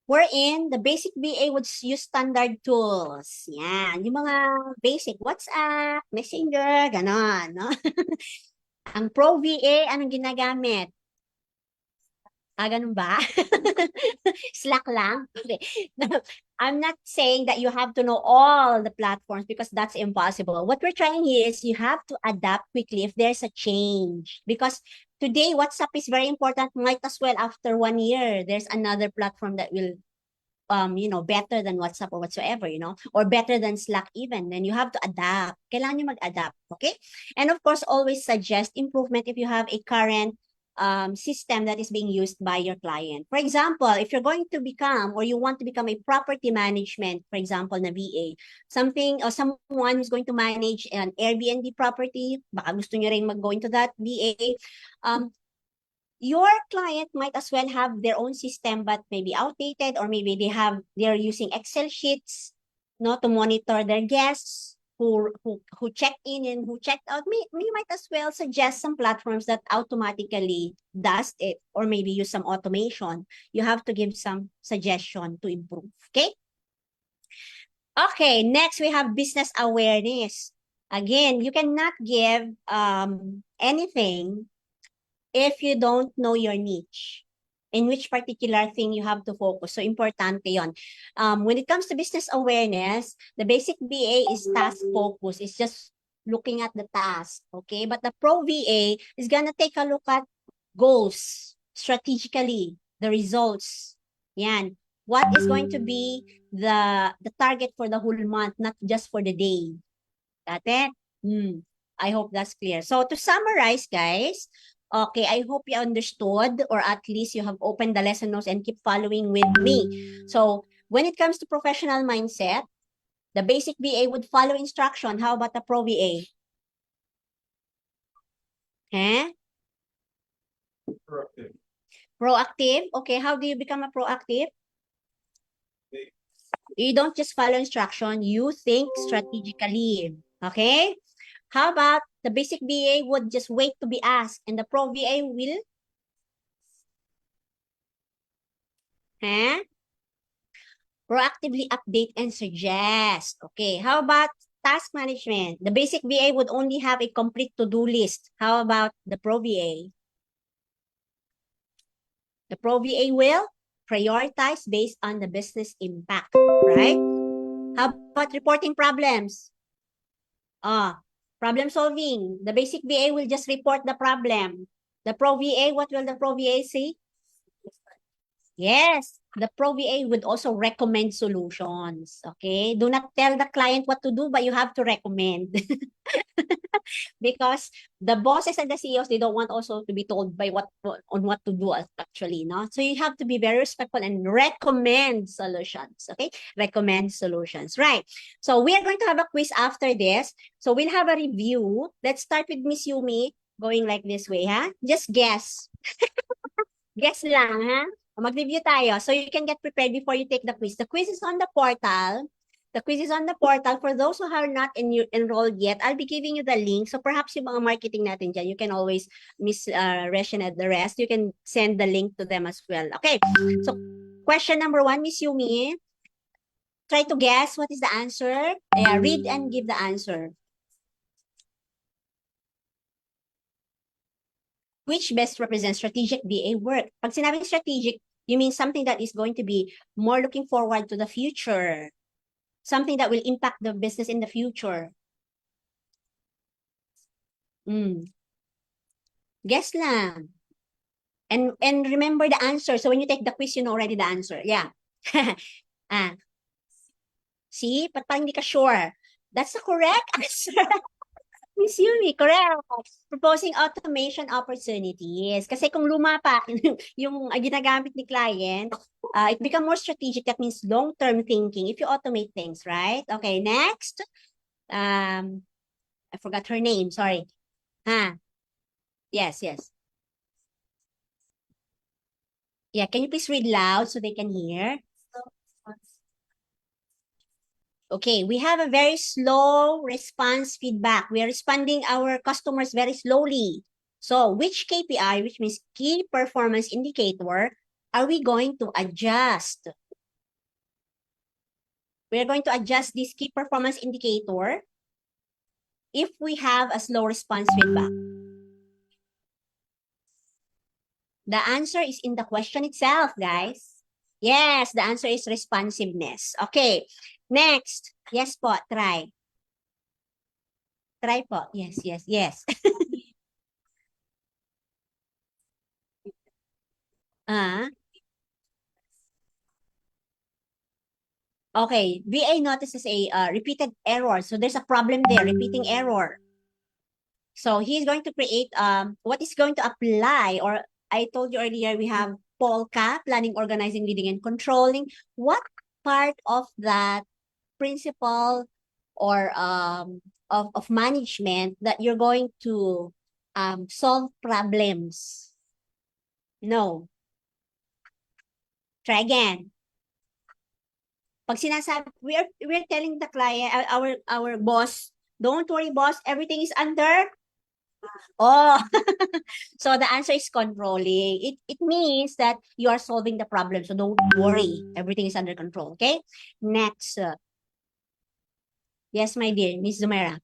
S1: Wherein the basic VA would use standard tools. Yan. Yung mga basic WhatsApp, Messenger, ganon. No? Ang Pro VA, anong ginagamit? Ganun ba? Slack lang? Okay. I'm not saying that you have to know all the platforms because that's impossible. What we're trying here is you have to adapt quickly if there's a change. Because today, WhatsApp is very important. Might as well after 1 year, there's another platform that will, better than WhatsApp or whatsoever, or better than Slack even. Then you have to adapt. Kailangan nyo mag-adapt, okay? And of course, always suggest improvement if you have a current system that is being used by your client. For example, if you're going to become or you want to become a property management, for example, na VA, something or someone who's going to manage an Airbnb property, baka gusto nyo rin mag-go into that VA, your client might as well have their own system but maybe outdated, or maybe they're using Excel sheets, to monitor their guests who checked in and who checked out. We might as well suggest some platforms that automatically does it, or maybe use some automation. You have to give some suggestion to improve. Okay? Okay, next we have business awareness. Again, you cannot give anything if you don't know your niche, in which particular thing you have to focus. So, importante yon. When it comes to business awareness, the basic VA is task focus. It's just looking at the task, okay? But the pro VA is gonna take a look at goals, strategically, the results. Yan. What is going to be the target for the whole month, not just for the day. Got it? I hope that's clear. So, to summarize, guys, okay, I hope you understood, or at least you have opened the lesson notes and keep following with me. So, when it comes to professional mindset, the basic VA would follow instruction. How about the pro VA?
S3: Proactive.
S1: Proactive? Okay, how do you become a proactive? You don't just follow instruction, you think strategically. Okay? How about the basic VA would just wait to be asked, and the pro VA will proactively update and suggest. Okay, how about task management? The basic VA would only have a complete to-do list. How about the pro VA? The pro VA will prioritize based on the business impact, right? How about reporting problems? Problem solving. The basic VA will just report the problem. The pro VA, what will the pro VA say? Yes, the Pro VA would also recommend solutions. Okay, do not tell the client what to do, but you have to recommend. Because the bosses and the CEOs, they don't want also to be told by on what to do actually, no? So you have to be very respectful and recommend solutions, okay? Recommend solutions, right? So we are going to have a quiz after this. So we'll have a review. Let's start with Miss Yumi, going like this way, ha? Just guess. Guess lang, ha? Mag-review tayo. So you can get prepared before you take the quiz. The quiz is on the portal. The quiz is on the portal. For those who are not enrolled yet, I'll be giving you the link. So perhaps yung mga marketing natin dyan, you can always Ration at the rest. You can send the link to them as well. Okay. So question number 1, Miss Yumi. Try to guess what is the answer. Yeah, read and give the answer. Which best represents strategic VA work? Pag sinabing strategic, you mean something that is going to be more looking forward to the future. Something that will impact the business in the future. Guess lang. And remember the answer. So when you take the quiz, you know already the answer. Yeah. See? But parang hindi ka sure. That's the correct answer. Miss Yumi, correct. Proposing automation opportunities. Kasi kung luma pa yung ginagamit ni client, it become more strategic. That means long-term thinking if you automate things, right? Okay, next. I forgot her name, sorry. Yes. Yeah, can you please read loud so they can hear? Okay, we have a very slow response feedback. We are responding our customers very slowly. So which KPI, which means key performance indicator, are we going to adjust? We are going to adjust this key performance indicator if we have a slow response feedback. The answer is in the question itself, guys. Yes, the answer is responsiveness. Okay. Next. Yes po, try. Try po. Yes. Okay, VA notices a repeated error. So there's a problem there, repeating error. So he's going to create what is going to apply, or I told you earlier, we have POLCA, planning, organizing, leading, and controlling. What part of that principle or of management that you're going to solve problems? No. Try again. Pag sinasabi, we're telling the client, our boss, don't worry, boss, everything is under. Oh, so the answer is controlling. It means that you are solving the problem. So don't worry, everything is under control. Okay. Next. Yes, my dear, Miss Zumera.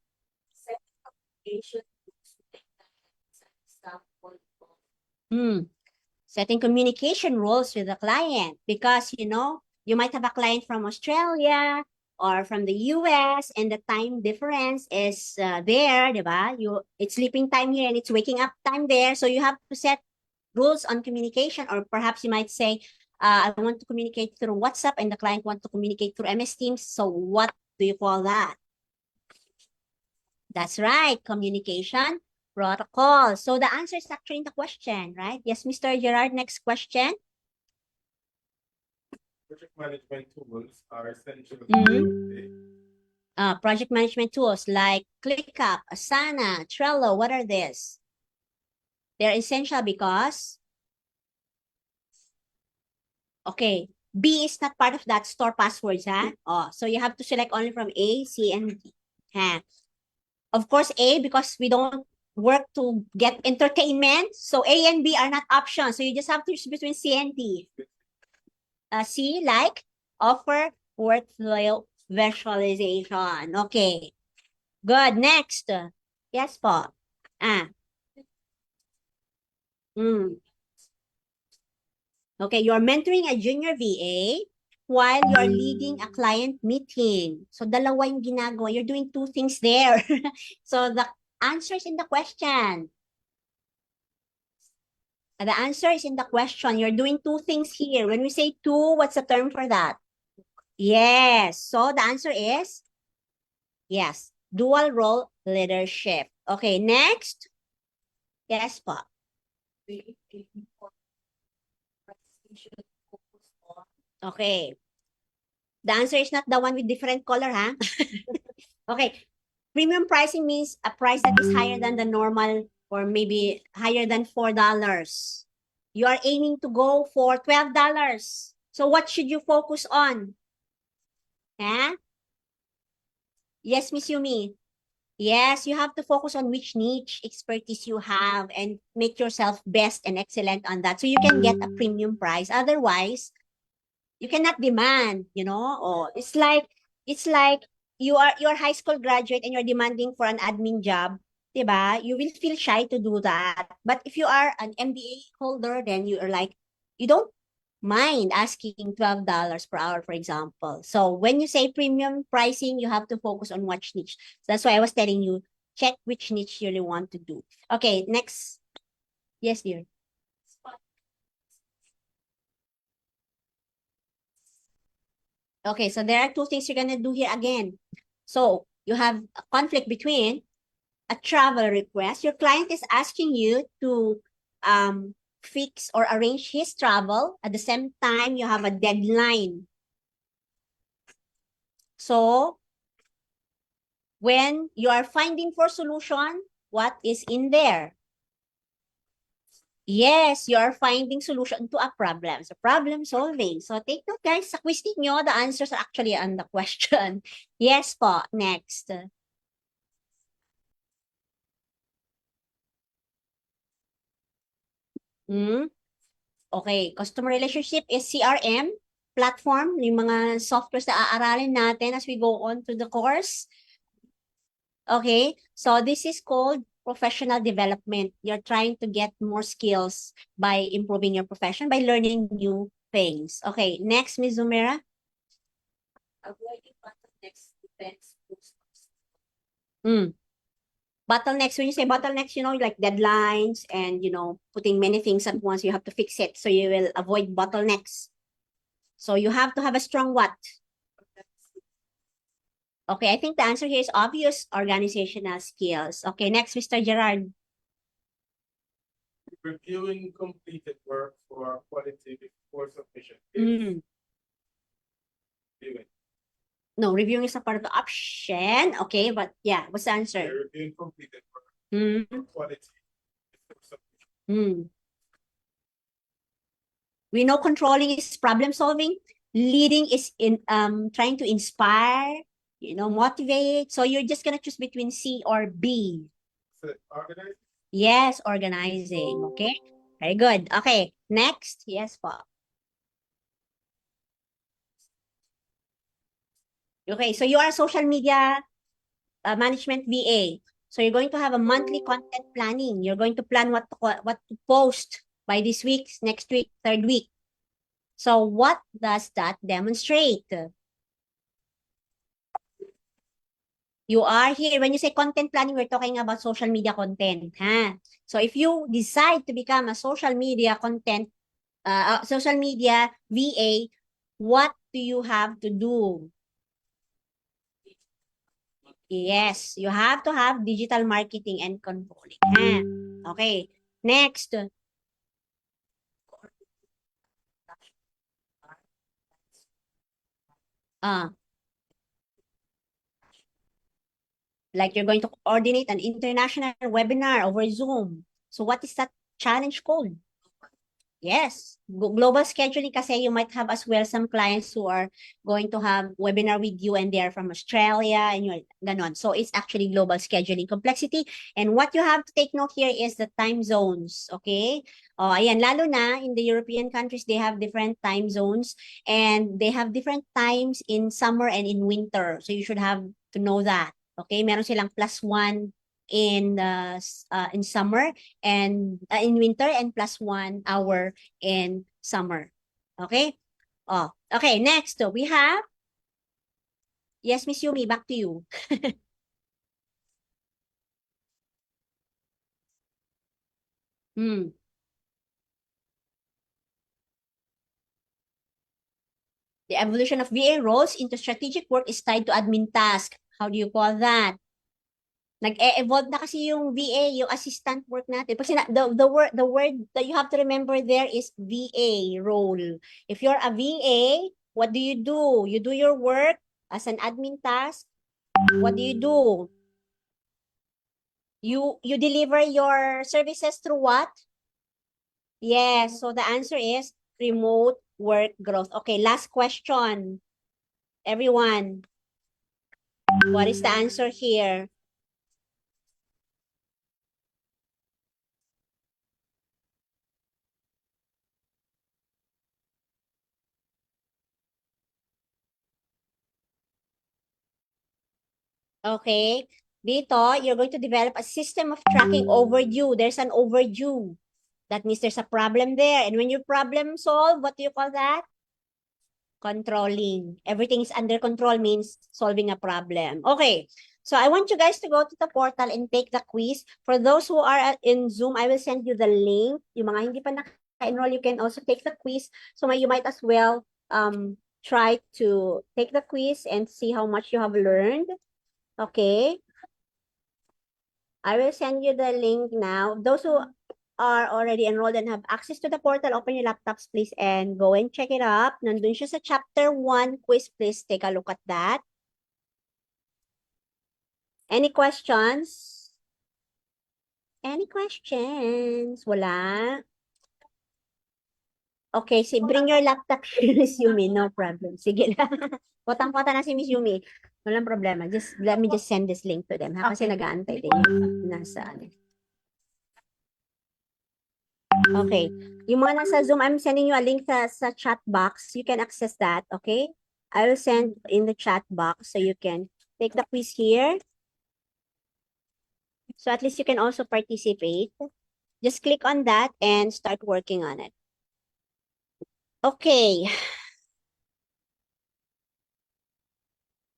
S1: Setting communication rules with the client, because you might have a client from Australia or from the US, and the time difference is there, diba? It's sleeping time here and it's waking up time there. So you have to set rules on communication, or perhaps you might say, I want to communicate through WhatsApp and the client wants to communicate through MS Teams. So what do you call that? That's right, communication protocol. So the answer is actually in the question, right? Yes, Mr. Gerard, next question.
S3: Project management tools are essential.
S1: Project management tools like ClickUp, Asana, Trello, what are these? They're essential because, okay, B is not part of that, store passwords, huh? Oh, so you have to select only from A, C, and D. Of course, A, because we don't work to get entertainment. So A and B are not options. So you just have to choose between C and D. C, like offer workflow visualization. Okay. Good. Next. Yes po. Okay, you're mentoring a junior VA while you're leading a client meeting. So dalawa yung ginagawa. You're doing two things there. So the answer is in the question. The answer is in the question. You're doing two things here. When we say two, what's the term for that? Yes. So the answer is yes. Dual role leadership. Okay, next. Yes, po.
S2: We should focus on
S1: Okay. The answer is not the one with different color, huh? Okay. Premium pricing means a price that is higher than the normal or maybe higher than $4. You are aiming to go for $12. So what should you focus on? Huh? Yes, Miss Yumi. Yes, you have to focus on which niche expertise you have and make yourself best and excellent on that so you can get a premium price. Otherwise, you cannot demand, oh, it's like you're high school graduate and you're demanding for an admin job, 'di ba? You will feel shy to do that. But if you are an MBA holder, then you are like you don't mind asking $12 per hour, for example. So when you say premium pricing, you have to focus on which niche. So that's why I was telling you, check which niche you really want to do. Okay, next. Yes, dear.
S2: spot.
S1: Okay, so there are two things you're gonna do here again. So you have a conflict between a travel request. Your client is asking you to fix or arrange his travel. At the same time, you have a deadline. So when you are finding for solution, what is in there? Yes, you are finding solution to a problem. So problem solving. So take note guys, sa quiz niyo, the answers are actually on the question. Yes po, next. Okay, customer relationship is CRM platform, yung mga softwares na aaralin natin as we go on to the course. Okay, so this is called professional development. You're trying to get more skills by improving your profession, by learning new things. Okay, next, Ms. Zumera.
S2: Avoiding bottlenecks depends most.
S1: Bottlenecks, when you say bottlenecks, like deadlines and, putting many things at once, you have to fix it. So you will avoid bottlenecks. So you have to have a strong what? Okay, I think the answer here is obvious organizational skills. Okay, next, Mr. Gerard.
S3: Reviewing completed work for quality before submission. Reviewing.
S1: No, reviewing is a part of the option. Okay, but yeah, what's the
S3: Yeah,
S1: answer?
S3: reviewing completed work
S1: Hmm.
S3: for quality before submission.
S1: We know controlling is problem solving. Leading is in trying to inspire, motivate. So you're just gonna choose between C or B.
S3: So organize.
S1: Yes, organizing. Okay, very good. Okay, next. Yes, po. Okay, so you are a social media management VA. So you're going to have a monthly content planning. You're going to plan what to post by this week, next week, third week. So what does that demonstrate? You are here, when you say content planning, we're talking about social media content. Huh? So if you decide to become a social media social media VA, what do you have to do? Yes, you have to have digital marketing and controlling. Huh? Okay, next. Like you're going to coordinate an international webinar over Zoom. So what is that challenge called? Yes, global scheduling kasi you might have as well some clients who are going to have webinar with you and they're from Australia and you're ganon. So it's actually global scheduling complexity. And what you have to take note here is the time zones, okay? Oh, ayan, lalo na in the European countries, they have different time zones and they have different times in summer and in winter. So you should have to know that, okay? Meron silang +1 in summer and in winter and +1 hour in summer. Okay? Oh, okay, next we have yes, Miss Yumi, back to you. The evolution of VA roles into strategic work is tied to admin task. How do you call that? Nag-e-evolve na kasi yung VA, yung assistant work natin. Pag the word that you have to remember there is VA role. If you're a VA, what do? You do your work as an admin task. What do? You deliver your services through what? Yes, so the answer is remote work growth. Okay, last question. Everyone, what is the answer here? Okay, dito, you're going to develop a system of tracking overdue. There's an overdue. That means there's a problem there. And when you problem solve, what do you call that? Controlling. Everything is under control means solving a problem. Okay, so I want you guys to go to the portal and take the quiz. For those who are in Zoom, I will send you the link. Yung mga hindi pa naka-enroll, you can also take the quiz. So you might as well try to take the quiz and see how much you have learned. Okay. I will send you the link now. Those who are already enrolled and have access to the portal, open your laptops, please, and go and check it up. Nandun siya sa chapter 1 quiz. Please take a look at that. Any questions? Any questions? Wala? Okay, bring your laptop here, Miss Yumi. No problem. Sige lang. Potang-pota na si Miss Yumi. Walang problema. Let me just send this link to them. Ha? Kasi nag-aantay din yung nasa ano. Okay. Yung mga nasa Zoom, I'm sending you a link sa chat box. You can access that, okay? I will send in the chat box so you can take the quiz here. So at least you can also participate. Just click on that and start working on it. Okay.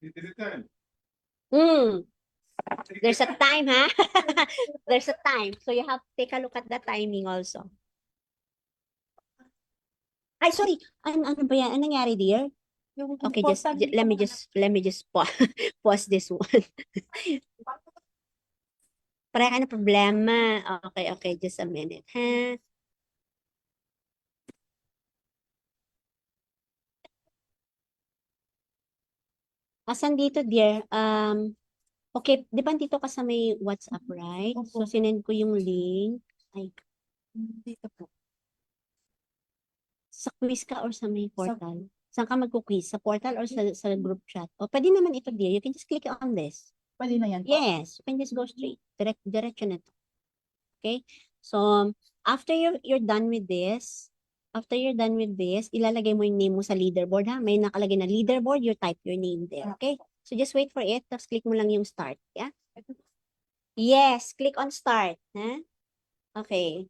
S3: Is it time?
S1: There's a time, ha? There's a time. So you have to take a look at the timing also. Ay, sorry. Ano ba yan? Anong nangyari, dear? Okay, let me just pause this one. Para ka na problema. Okay, just a minute, ha? Asan dito, dear? Okay, di ba dito ka sa may WhatsApp, right? So, sinend ko yung link. Ay,
S2: Dito po.
S1: sa quiz ka or sa may portal? Saan ka magku-quiz? Sa portal or sa group chat? O, pwede naman ito, dear. You can just click on this.
S2: Pwede na yan po.
S1: Yes, you can just go straight. Diretso na to. Okay? So, after you're done with this, ilalagay mo yung name mo sa leaderboard, ha? May nakalagay na leaderboard, you type your name there. Okay? So, just wait for it. Tapos, click mo lang yung start. Yeah? Yes, click on start. Ha? Okay.